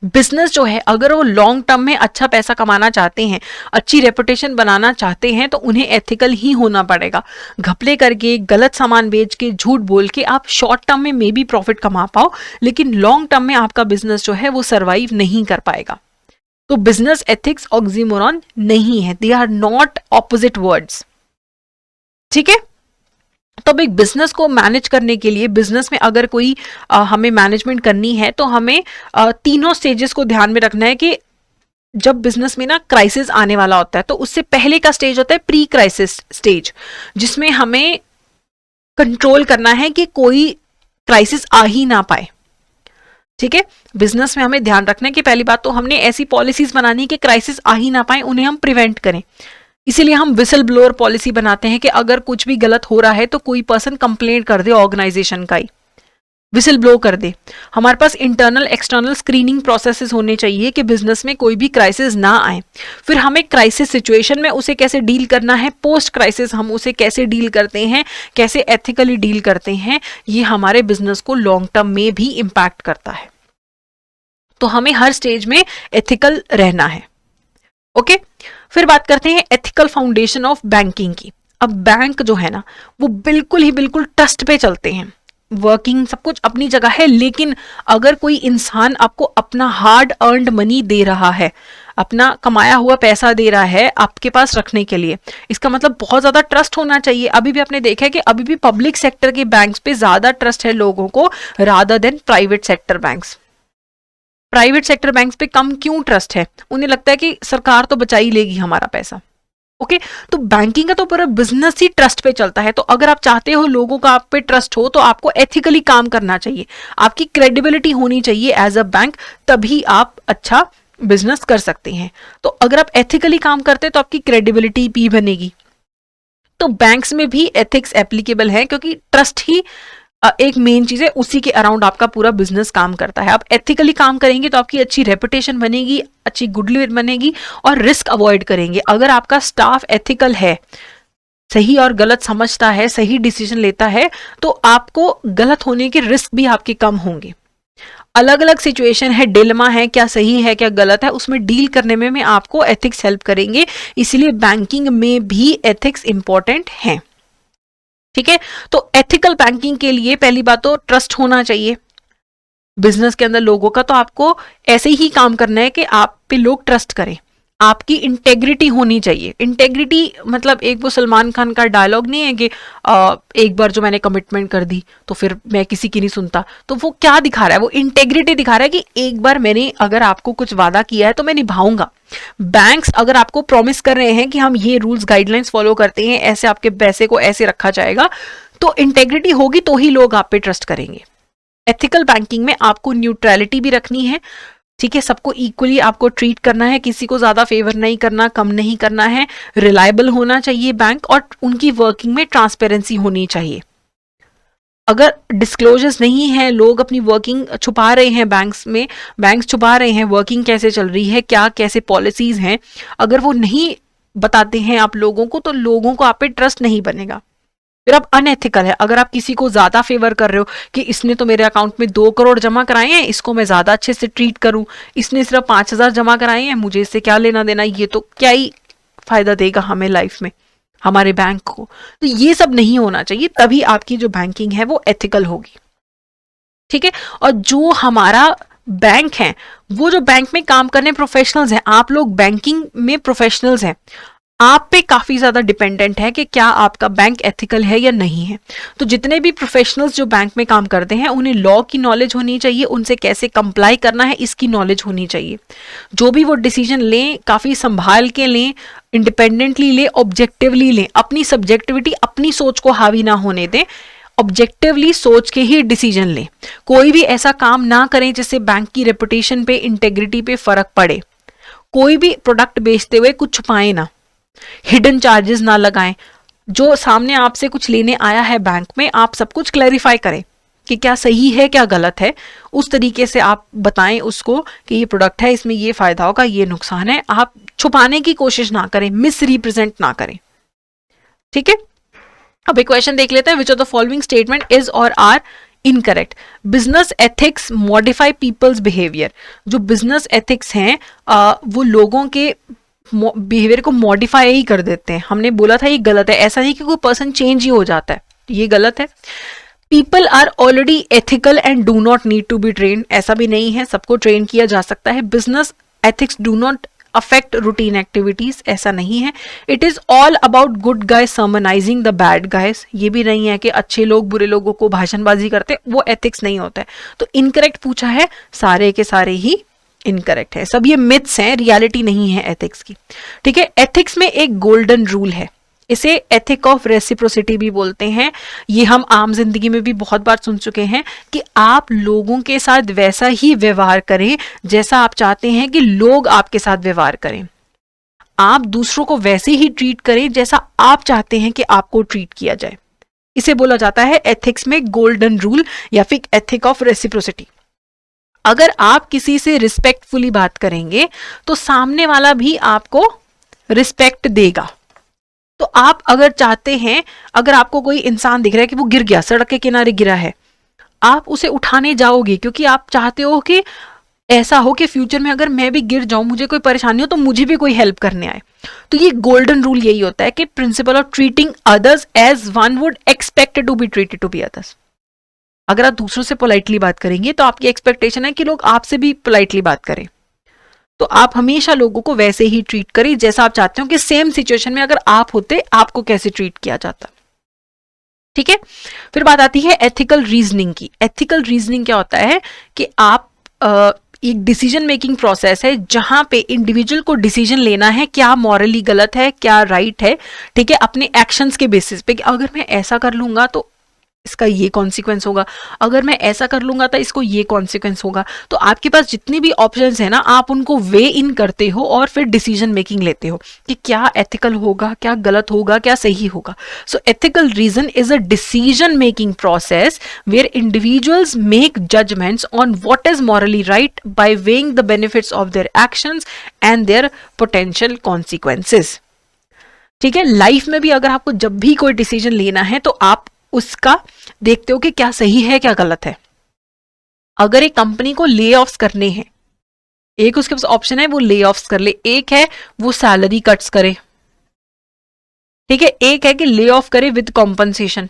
बिजनेस जो है अगर वो लॉन्ग टर्म में अच्छा पैसा कमाना चाहते हैं, अच्छी रेपुटेशन बनाना चाहते हैं, तो उन्हें एथिकल ही होना पड़ेगा। घपले करके, गलत सामान बेच के, झूठ बोल के आप शॉर्ट टर्म में मे बी प्रॉफिट कमा पाओ, लेकिन लॉन्ग टर्म में आपका बिजनेस जो है वो सर्वाइव नहीं कर पाएगा। तो बिजनेस एथिक्स ऑक्सीमोरॉन नहीं है, they are not opposite words. ठीक है, तो अब एक बिजनेस को मैनेज करने के लिए, बिजनेस में अगर कोई हमें मैनेजमेंट करनी है तो हमें तीनों स्टेजेस को ध्यान में रखना है कि जब बिजनेस में ना क्राइसिस आने वाला होता है तो उससे पहले का स्टेज होता है प्री क्राइसिस स्टेज, जिसमें हमें कंट्रोल करना है कि कोई क्राइसिस आ ही ना पाए। ठीक है, बिजनेस में हमें ध्यान रखना है कि पहली बात तो हमने ऐसी पॉलिसीज बनानी है कि क्राइसिस आ ही ना पाए, उन्हें हम प्रिवेंट करें। इसीलिए हम विसल ब्लोअर पॉलिसी बनाते हैं कि अगर कुछ भी गलत हो रहा है तो कोई पर्सन कंप्लेंट कर दे, ऑर्गेनाइजेशन का ही विसल ब्लो कर दे। हमारे पास इंटरनल एक्सटर्नल स्क्रीनिंग प्रोसेसेस होने चाहिए कि बिजनेस में कोई भी क्राइसिस ना आए। फिर हमें क्राइसिस सिचुएशन में उसे कैसे डील करना है, पोस्ट क्राइसिस हम उसे कैसे डील करते हैं, कैसे एथिकली डील करते हैं, ये हमारे बिजनेस को लॉन्ग टर्म में भी इम्पैक्ट करता है। तो हमें हर स्टेज में एथिकल रहना है। ओके, फिर बात करते हैं एथिकल फाउंडेशन ऑफ बैंकिंग की। अब बैंक जो है ना वो बिल्कुल ट्रस्ट पे चलते हैं, वर्किंग सब कुछ अपनी जगह है, लेकिन अगर कोई इंसान आपको अपना हार्ड अर्नड मनी दे रहा है, अपना कमाया हुआ पैसा दे रहा है आपके पास रखने के लिए, इसका मतलब बहुत ज्यादा ट्रस्ट होना चाहिए। अभी भी आपने देखा है कि अभी भी पब्लिक सेक्टर के बैंक्स पे ज्यादा ट्रस्ट है लोगों को rather than private sector banks. Private sector banks पे कम क्यों ट्रस्ट है? उन्हें लगता है कि सरकार तो बचा ही लेगी हमारा पैसा। ओके, तो बैंकिंग का तो पूरा बिजनेस ही ट्रस्ट पे चलता है। तो अगर आप चाहते हो लोगों का आप पे ट्रस्ट हो तो आपको एथिकली काम करना चाहिए, आपकी क्रेडिबिलिटी होनी चाहिए एज अ बैंक, तभी आप अच्छा बिजनेस कर सकते हैं। तो अगर आप एथिकली काम करते हैं तो आपकी क्रेडिबिलिटी भी बनेगी। तो बैंक्स में भी एथिक्स एप्लीकेबल है क्योंकि ट्रस्ट ही एक मेन चीज है, उसी के अराउंड आपका पूरा बिजनेस काम करता है। आप एथिकली काम करेंगे तो आपकी अच्छी रेपुटेशन बनेगी, अच्छी गुडविल बनेगी और रिस्क अवॉइड करेंगे। अगर आपका स्टाफ एथिकल है सही और गलत समझता है, सही डिसीजन लेता है, तो आपको गलत होने के रिस्क भी आपके कम होंगे। अलग अलग सिचुएशन है, डिलेमा है, क्या सही है क्या गलत है, उसमें डील करने में आपको एथिक्स हेल्प करेंगे। इसीलिए बैंकिंग में भी एथिक्स इंपॉर्टेंट है। ठीक है, तो एथिकल बैंकिंग के लिए पहली बात तो ट्रस्ट होना चाहिए बिजनेस के अंदर लोगों का। तो आपको ऐसे ही काम करना है कि आप पे लोग ट्रस्ट करें। आपकी इंटेग्रिटी होनी चाहिए। इंटेग्रिटी मतलब एक वो सलमान खान का डायलॉग नहीं है कि एक बार जो मैंने कमिटमेंट कर दी तो फिर मैं किसी की नहीं सुनता। तो वो क्या दिखा रहा है, वो इंटेग्रिटी दिखा रहा है कि एक बार मैंने अगर आपको कुछ वादा किया है तो मैं निभाऊंगा। बैंक्स अगर आपको प्रॉमिस कर रहे हैं कि हम ये रूल्स गाइडलाइंस फॉलो करते हैं, ऐसे आपके पैसे को ऐसे रखा जाएगा, तो इंटेग्रिटी होगी तो ही लोग आप पे ट्रस्ट करेंगे। एथिकल बैंकिंग में आपको न्यूट्रलिटी भी रखनी है। ठीक है, सबको इक्वली आपको ट्रीट करना है, किसी को ज्यादा फेवर नहीं करना, कम नहीं करना है। रिलायबल होना चाहिए बैंक, और उनकी वर्किंग में ट्रांसपेरेंसी होनी चाहिए। अगर डिस्क्लोजर्स नहीं है, लोग अपनी वर्किंग छुपा रहे हैं बैंक्स छुपा रहे हैं वर्किंग कैसे चल रही है, क्या कैसे पॉलिसीज हैं, अगर वो नहीं बताते हैं आप लोगों को, तो लोगों को आप पे ट्रस्ट नहीं बनेगा। फिर अब अनएथिकल है, अगर आप किसी को ज्यादा फेवर कर रहे हो कि इसने तो मेरे अकाउंट में 2 करोड़ जमा कराए हैं, इसको मैं ज्यादा अच्छे से ट्रीट करूं, इसने सिर्फ 5,000 जमा कराए हैं, मुझे इससे क्या लेना देना, ये तो क्या ही फायदा देगा हमें लाइफ में, हमारे बैंक को। तो ये सब नहीं होना चाहिए, तभी आपकी जो बैंकिंग है वो एथिकल होगी। ठीक है, और जो हमारा बैंक है, वो जो बैंक में काम करने प्रोफेशनल्स हैं, आप लोग बैंकिंग में प्रोफेशनल्स हैं, आप पे काफी ज्यादा डिपेंडेंट है कि क्या आपका बैंक एथिकल है या नहीं है। तो जितने भी प्रोफेशनल्स जो बैंक में काम करते हैं, उन्हें लॉ की नॉलेज होनी चाहिए, उनसे कैसे कंप्लाई करना है इसकी नॉलेज होनी चाहिए। जो भी वो डिसीजन लें, काफी संभाल के लें, इंडिपेंडेंटली लें, ऑब्जेक्टिवली लें, अपनी सब्जेक्टिविटी, अपनी सोच को हावी ना होने दें, ऑब्जेक्टिवली सोच के ही डिसीजन लें। कोई भी ऐसा काम ना करें जिससे बैंक की रेपुटेशन पे, इंटेग्रिटी पे फर्क पड़े। कोई भी प्रोडक्ट बेचते हुए कुछ छुपाएं ना, हिडन चार्जेस ना लगाएं। जो सामने आपसे कुछ लेने आया है बैंक में, आप सब कुछ क्लैरिफाई करें कि क्या सही है क्या गलत है, उस तरीके से आप बताएं उसको कि ये प्रोडक्ट है, इसमें ये फायदा होगा, ये नुकसान है। आप छुपाने की कोशिश ना करें, मिस रिप्रेजेंट ना करें। ठीक है, अब एक क्वेश्चन देख लेते हैं। Which of the following statement is और are incorrect? Business ethics modify people's behaviour. जो बिजनेस एथिक्स हैं वो लोगों के बिहेवियर को मॉडिफाई ही कर देते हैं। हमने बोला था ये गलत है, ऐसा नहीं कि कोई पर्सन चेंज ही हो जाता है, ये गलत है। People are already ethical and do not need to be train, ऐसा भी नहीं है, सबको ट्रेन किया जा सकता है। Business ethics do not affect routine activities, ऐसा नहीं है। It is all about good guys sermonising the bad guys, ये भी नहीं है कि अच्छे लोग बुरे लोगों को भाषणबाजी करते, वो एथिक्स नहीं होता है। तो इनकरेक्ट पूछा है, सारे के सारे ही इनकरेक्ट है। सब ये मिथ्स हैं, रियलिटी नहीं है एथिक्स की। ठीक है, एथिक्स में एक गोल्डन रूल है, इसे एथिक ऑफ रेसिप्रोसिटी भी बोलते हैं। ये हम आम जिंदगी में भी बहुत बार सुन चुके हैं कि आप लोगों के साथ वैसा ही व्यवहार करें जैसा आप चाहते हैं कि लोग आपके साथ व्यवहार करें। आप दूसरों को वैसे ही ट्रीट करें जैसा आप चाहते हैं कि आपको ट्रीट किया जाए। इसे बोला जाता है एथिक्स में गोल्डन रूल या फिर एथिक ऑफ रेसिप्रोसिटी। अगर आप किसी से रिस्पेक्टफुली बात करेंगे तो सामने वाला भी आपको रिस्पेक्ट देगा। तो आप अगर चाहते हैं, अगर आपको कोई इंसान दिख रहा है कि वो गिर गया, सड़क के किनारे गिरा है, आप उसे उठाने जाओगे क्योंकि आप चाहते हो कि ऐसा हो कि फ्यूचर में अगर मैं भी गिर जाऊं, मुझे कोई परेशानी हो, तो मुझे भी कोई हेल्प करने आए। तो ये गोल्डन रूल यही होता है कि principle of treating others as one would expected to be treated to be others. अगर आप दूसरों से पोलाइटली बात करेंगे तो आपकी एक्सपेक्टेशन है कि लोग आपसे भी पोलाइटली बात करें। तो आप हमेशा लोगों को वैसे ही ट्रीट करें जैसा आप चाहते हो कि सेम सिचुएशन में अगर आप होते, आपको कैसे ट्रीट किया जाता। ठीक है, फिर बात आती है एथिकल रीजनिंग की। एथिकल रीजनिंग क्या होता है कि आप एक डिसीजन मेकिंग प्रोसेस है जहां पे इंडिविजुअल को डिसीजन लेना है क्या मॉरली गलत है, क्या राइट है। ठीक है, अपने एक्शंस के बेसिस पे कि अगर मैं ऐसा कर लूंगा तो इसका ये कॉन्सिक्वेंस होगा, अगर मैं ऐसा कर लूंगा तो इसको ये कॉन्सिक्वेंस होगा। तो आपके पास जितनी भी ऑप्शंस है ना, आप उनको वे इन करते हो और फिर डिसीजन मेकिंग लेते हो कि क्या एथिकल होगा, क्या गलत होगा, क्या सही होगा। So ethical reason is a decision making process where individuals make judgements on what is morally right by weighing the benefits of their actions and their potential consequences. ठीक है, लाइफ में भी अगर आपको जब भी कोई डिसीजन लेना है तो आप उसका देखते हो कि क्या सही है क्या गलत है। अगर एक कंपनी को ले ऑफ्स करने हैं, एक उसके पास ऑप्शन है वो ले ऑफ्स कर ले, एक है वो सैलरी कट्स करे, ठीक है, एक है कि ले ऑफ करे विद कॉम्पनसेशन।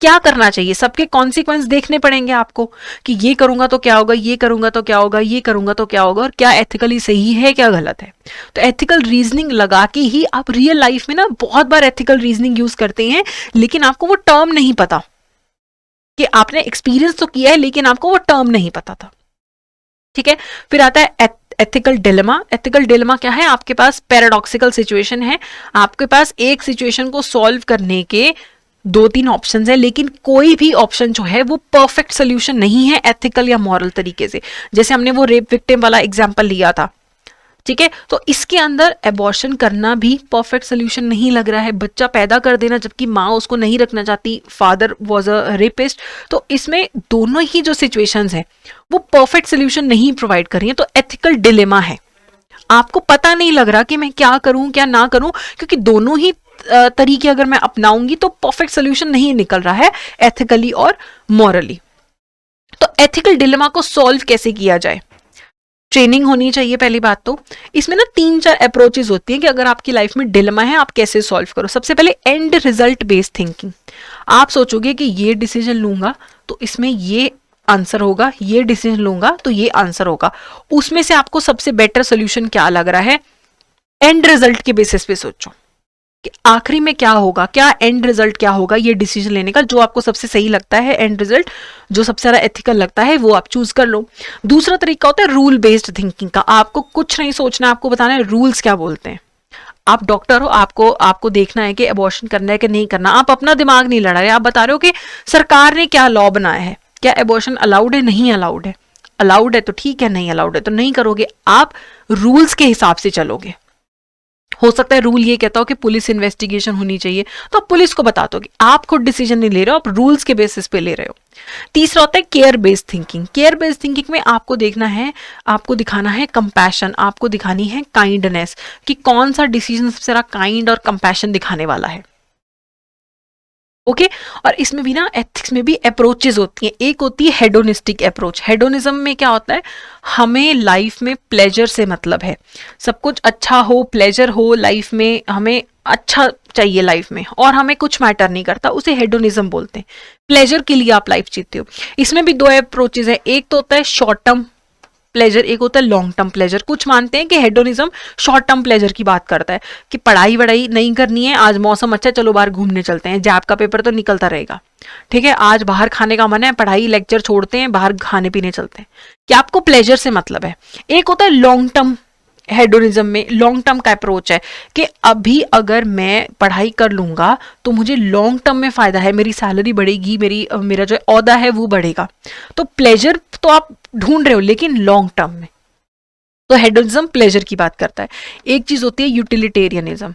क्या करना चाहिए, सबके कॉन्सिक्वेंस देखने पड़ेंगे आपको कि ये करूंगा तो क्या होगा, ये करूंगा तो क्या होगा, ये करूंगा तो क्या होगा, और क्या एथिकली सही है क्या गलत है। तो एथिकल रीजनिंग लगा के ही आप रियल लाइफ में ना बहुत बार एथिकल रीजनिंग यूज करते हैं, लेकिन आपको वो टर्म नहीं पता, कि आपने एक्सपीरियंस तो किया है लेकिन आपको वो टर्म नहीं पता था। ठीक है, फिर आता है एथिकल डिलेमा। एथिकल डिलेमा क्या है, आपके पास पैराडॉक्सिकल सिचुएशन है, आपके पास एक सिचुएशन को सॉल्व करने के 2-3 ऑप्शंस है, लेकिन कोई भी ऑप्शन जो है वो परफेक्ट सोल्यूशन नहीं है एथिकल या मॉरल तरीके से। जैसे हमने वो रेप विक्टिम वाला एग्जांपल लिया था, ठीक है, तो इसके अंदर एबॉर्शन करना भी परफेक्ट सोल्यूशन नहीं लग रहा है, बच्चा पैदा कर देना जबकि माँ उसको नहीं रखना चाहती, फादर वाज अ रेपिस्ट, तो इसमें दोनों ही जो सिचुएशंस है वो परफेक्ट सोल्यूशन नहीं प्रोवाइड कर रही है। तो एथिकल डिलेमा है, आपको पता नहीं लग रहा कि मैं क्या करूं क्या ना करूं, क्योंकि दोनों ही तरीके अगर मैं अपनाऊंगी तो परफेक्ट सोल्यूशन नहीं निकल रहा है एथिकली और मॉरली। तो एथिकल डिलेमा को सॉल्व कैसे किया जाए, ट्रेनिंग होनी चाहिए पहली बात। तो इसमें ना 3-4 अप्रोचेस होती हैं कि अगर आपकी लाइफ में डिलेमा है आप कैसे सॉल्व करो। सबसे पहले एंड रिजल्ट बेस्ड थिंकिंग, आप सोचोगे कि ये डिसीजन लूंगा तो इसमें ये आंसर होगा, ये डिसीजन लूंगा तो ये आंसर होगा, उसमें से आपको सबसे बेटर सोल्यूशन क्या लग रहा है, एंड रिजल्ट के बेसिस पे सोचो कि आखिरी में क्या होगा, क्या एंड रिजल्ट क्या होगा ये डिसीजन लेने का, जो आपको सबसे सही लगता है एंड रिजल्ट जो सबसे ज्यादा एथिकल लगता है वो आप चूज कर लो। दूसरा तरीका होता है रूल बेस्ड थिंकिंग का, आपको कुछ नहीं सोचना, आपको बताना है रूल्स क्या बोलते हैं। आप डॉक्टर हो, आपको देखना है कि अबॉर्शन करना है कि नहीं करना, आप अपना दिमाग नहीं लड़ा रहे, आप बता रहे हो कि सरकार ने क्या लॉ बनाया है, क्या अबॉर्शन अलाउड है नहीं अलाउड है, अलाउड है तो ठीक है, नहीं अलाउड है तो नहीं करोगे, आप रूल्स के हिसाब से चलोगे। हो सकता है रूल ये कहता हो कि पुलिस इन्वेस्टिगेशन होनी चाहिए, तो आप पुलिस को बता दो कि आप खुद डिसीजन नहीं ले रहे हो, आप रूल्स के बेसिस पे ले रहे हो। तीसरा होता है care based thinking. Care based thinking में आपको देखना है, आपको दिखाना है कंपैशन, आपको दिखानी है काइंडनेस, कि कौन सा डिसीजन सबसे ज्यादा काइंड और कंपैशन दिखाने वाला है। ओके, और इसमें भी ना एथिक्स में भी अप्रोचेस होती हैं। एक होती है हेडोनिस्टिक अप्रोच। हेडोनिज्म में क्या होता है, हमें लाइफ में प्लेजर से मतलब है, सब कुछ अच्छा हो, प्लेजर हो लाइफ में, हमें अच्छा चाहिए लाइफ में और हमें कुछ मैटर नहीं करता, उसे हेडोनिज्म बोलते हैं। प्लेजर के लिए आप लाइफ जीते हो। इसमें भी 2 अप्रोचेस है, एक तो होता है शॉर्ट टर्म प्लेजर, एक होता है लॉन्ग टर्म प्लेजर। कुछ मानते हैं कि हेडोनिज्म शॉर्ट टर्म प्लेजर की बात करता है कि पढ़ाई वढ़ाई नहीं करनी है, आज मौसम अच्छा है चलो बाहर घूमने चलते हैं, जैब का पेपर तो निकलता रहेगा, ठीक है, आज बाहर खाने का मन है, पढ़ाई लेक्चर छोड़ते हैं, बाहर खाने पीने चलते हैं, कि आपको प्लेजर से मतलब है। एक होता है लॉन्ग टर्म, हेडोनिज्म में लॉन्ग टर्म का अप्रोच है कि अभी अगर मैं पढ़ाई कर लूंगा तो मुझे लॉन्ग टर्म में फायदा है, मेरी सैलरी बढ़ेगी, मेरा जो औहदा है वो बढ़ेगा। तो प्लेजर तो आप ढूंढ रहे हो लेकिन लॉन्ग टर्म में। तो हेडोनिज्म प्लेजर की बात करता है। एक चीज होती है यूटिलिटेरियनिज्म।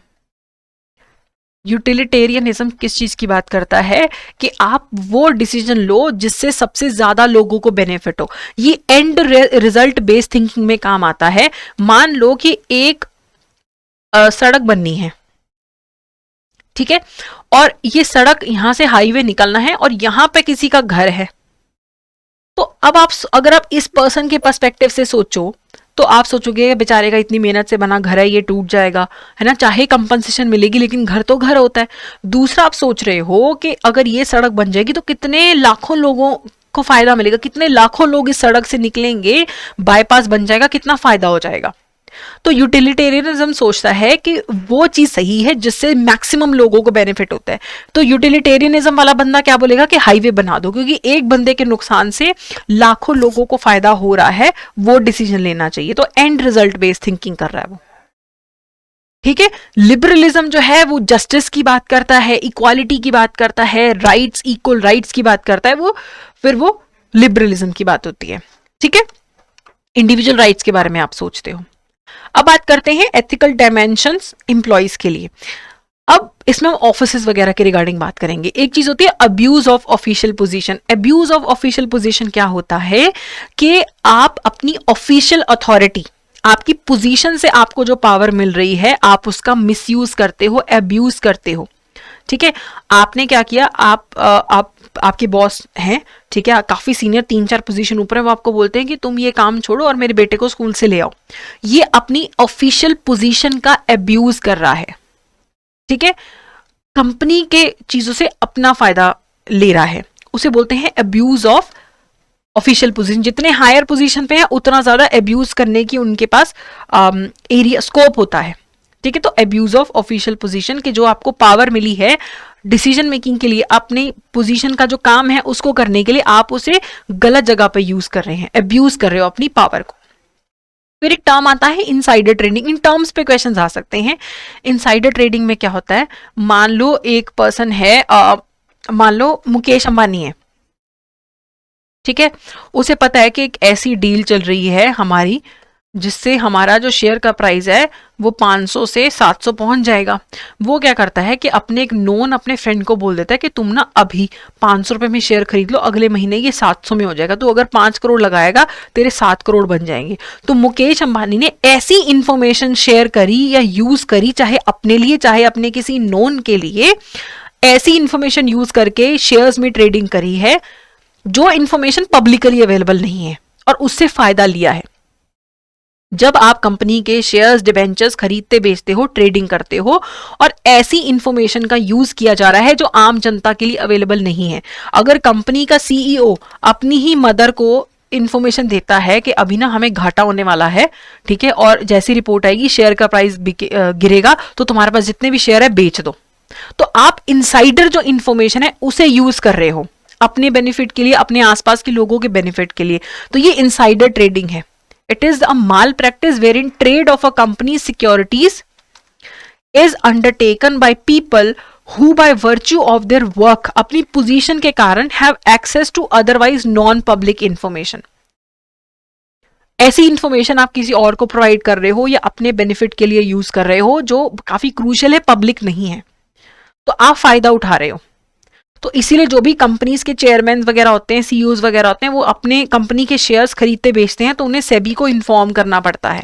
यूटिलिटेरियनिज्म किस चीज की बात करता है कि आप वो डिसीजन लो जिससे सबसे ज्यादा लोगों को बेनिफिट हो। ये एंड रिजल्ट बेस्ड थिंकिंग में काम आता है। मान लो कि एक सड़क बननी है, ठीक है, और ये सड़क यहां से हाईवे निकलना है और यहां पे किसी का घर है, तो अब आप अगर आप इस पर्सन के पर्सपेक्टिव से सोचो तो आप सोचोगे बेचारे का इतनी मेहनत से बना घर है, ये टूट जाएगा, है ना, चाहे कंपनसेशन मिलेगी लेकिन घर तो घर होता है। दूसरा आप सोच रहे हो कि अगर ये सड़क बन जाएगी तो कितने लाखों लोगों को फायदा मिलेगा, कितने लाखों लोग इस सड़क से निकलेंगे, बाईपास बन जाएगा, कितना फायदा हो जाएगा। तो यूटिलिटेरियनिज्म सोचता है कि वो चीज सही है जिससे मैक्सिमम लोगों को बेनिफिट होता है। तो यूटिलिटेरियनिज्म वाला बंदा क्या बोलेगा कि हाईवे बना दो, क्योंकि एक बंदे के नुकसान से लाखों लोगों को फायदा हो रहा है, वो डिसीजन लेना चाहिए। तो एंड रिजल्ट बेस्ड थिंकिंग कर रहा है वो, ठीक है। लिबरलिज्म जो है वो जस्टिस की बात करता है, इक्वालिटी की बात करता है, राइट्स, इक्वल राइट्स की बात करता है, वो फिर वो लिबरलिज्म की बात होती है, ठीक है। इंडिविजुअल राइट्स के बारे में आप सोचते हो। अब बात करते हैं एथिकल डायमेंशंस एम्प्लॉइज के लिए। अब इसमें हम ऑफिसेज वगैरह के रिगार्डिंग बात करेंगे। एक चीज होती है abuse of official position. Abuse of official position क्या होता है कि आप अपनी ऑफिशियल अथॉरिटी, आपकी पोजीशन से आपको जो पावर मिल रही है आप उसका मिसयूज करते हो, अब्यूज करते हो। ठीक है, आपने क्या किया, आपके बॉस हैं, ठीक है, काफी सीनियर, 3-4 पोजीशन ऊपर है, वो आपको बोलते हैं कि तुम ये काम छोड़ो और मेरे बेटे को स्कूल से ले आओ। ये अपनी ऑफिशियल पोजीशन का अब्यूज कर रहा है। ठीक है, कंपनी के चीजों से अपना फायदा ले रहा है, उसे बोलते हैं अब्यूज ऑफ ऑफिशियल पोजीशन। जितने हायर पोजीशन पे है उतना ज्यादा अब्यूज करने की उनके पास एरिया स्कोप होता है। ठीक है, तो अब्यूज ऑफ ऑफिशियल पोजीशन के जो आपको पावर मिली है डिसीजन मेकिंग के लिए, अपनी पोजीशन का जो काम है उसको करने के लिए, आप उसे गलत जगह पे यूज कर रहे हैं, अब्यूज कर रहे हो अपनी पावर को। फिर एक टर्म आता है इनसाइडर ट्रेडिंग। इन टर्म्स पे क्वेश्चंस आ सकते हैं। इनसाइडर ट्रेडिंग में क्या होता है, मान लो एक पर्सन है, मान लो मुकेश अंबानी है, ठीक है, उसे पता है कि एक ऐसी डील चल रही है हमारी जिससे हमारा जो शेयर का प्राइस है वो 500 से 700 पहुंच जाएगा। वो क्या करता है कि अपने एक नोन अपने फ्रेंड को बोल देता है कि तुम ना अभी 500 रुपए में शेयर खरीद लो, अगले महीने ये 700 में हो जाएगा, तो अगर 5 करोड़ लगाएगा तेरे 7 करोड़ बन जाएंगे। तो मुकेश अंबानी ने ऐसी इंफॉर्मेशन शेयर करी या यूज करी, चाहे अपने लिए चाहे अपने किसी नोन के लिए, ऐसी इंफॉर्मेशन यूज करके शेयर्स में ट्रेडिंग करी है जो इंफॉर्मेशन पब्लिकली अवेलेबल नहीं है, और उससे फायदा लिया है। जब आप कंपनी के शेयर्स, डिबेंचर्स खरीदते बेचते हो, ट्रेडिंग करते हो, और ऐसी इंफॉर्मेशन का यूज किया जा रहा है जो आम जनता के लिए अवेलेबल नहीं है। अगर कंपनी का सीईओ अपनी ही मदर को इंफॉर्मेशन देता है कि अभी ना हमें घाटा होने वाला है, ठीक है, और जैसी रिपोर्ट आएगी शेयर का प्राइस गिरेगा, तो तुम्हारे पास जितने भी शेयर है बेच दो, तो आप इनसाइडर जो इंफॉर्मेशन है उसे यूज कर रहे हो अपने बेनिफिट के लिए, अपने आसपास के लोगों के बेनिफिट के लिए। तो ये इनसाइडर ट्रेडिंग है। It is a malpractice wherein trade of a company's securities is undertaken by people who by virtue of their work, अपनी पोजीशन के कारण have access to otherwise non-public information। ऐसी इंफॉर्मेशन आप किसी और को प्रोवाइड कर रहे हो या अपने बेनिफिट के लिए यूज कर रहे हो जो काफी क्रूशियल है, पब्लिक नहीं है, तो आप फायदा उठा रहे हो। तो इसीलिए जो भी कंपनीज के चेयरमैन वगैरह होते हैं, सीईओज वगैरह होते हैं, वो अपने कंपनी के शेयर्स खरीदते बेचते हैं तो उन्हें सेबी को इन्फॉर्म करना पड़ता है।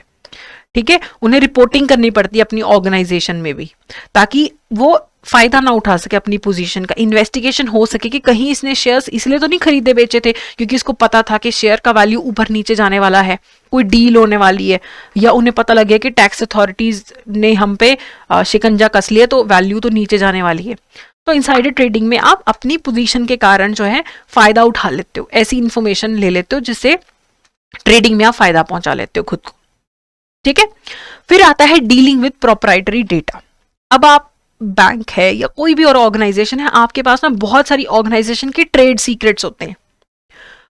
ठीक है, उन्हें रिपोर्टिंग करनी पड़ती है अपनी ऑर्गेनाइजेशन में भी, ताकि वो फायदा ना उठा सके अपनी पोजीशन का। इन्वेस्टिगेशन हो सके कि कहीं इसने शेयर्स इसलिए तो नहीं खरीदे बेचे थे क्योंकि इसको पता था कि शेयर का वैल्यू ऊपर नीचे जाने वाला है, कोई डील होने वाली है, या उन्हें पता लग गया कि टैक्स अथॉरिटीज ने हम पे शिकंजा कस लिया तो वैल्यू तो नीचे जाने वाली है। तो इनसाइडर ट्रेडिंग में आप अपनी पोजीशन के कारण जो है फायदा उठा लेते हो, ऐसी इंफॉर्मेशन ले लेते हो जिससे ट्रेडिंग में आप फायदा पहुंचा लेते हो खुद को। ठीक है, फिर आता है डीलिंग विद प्रोप्राइटरी डेटा। अब आप बैंक है या कोई भी और ऑर्गेनाइजेशन है, आपके पास ना बहुत सारी ऑर्गेनाइजेशन के ट्रेड सीक्रेट्स होते हैं,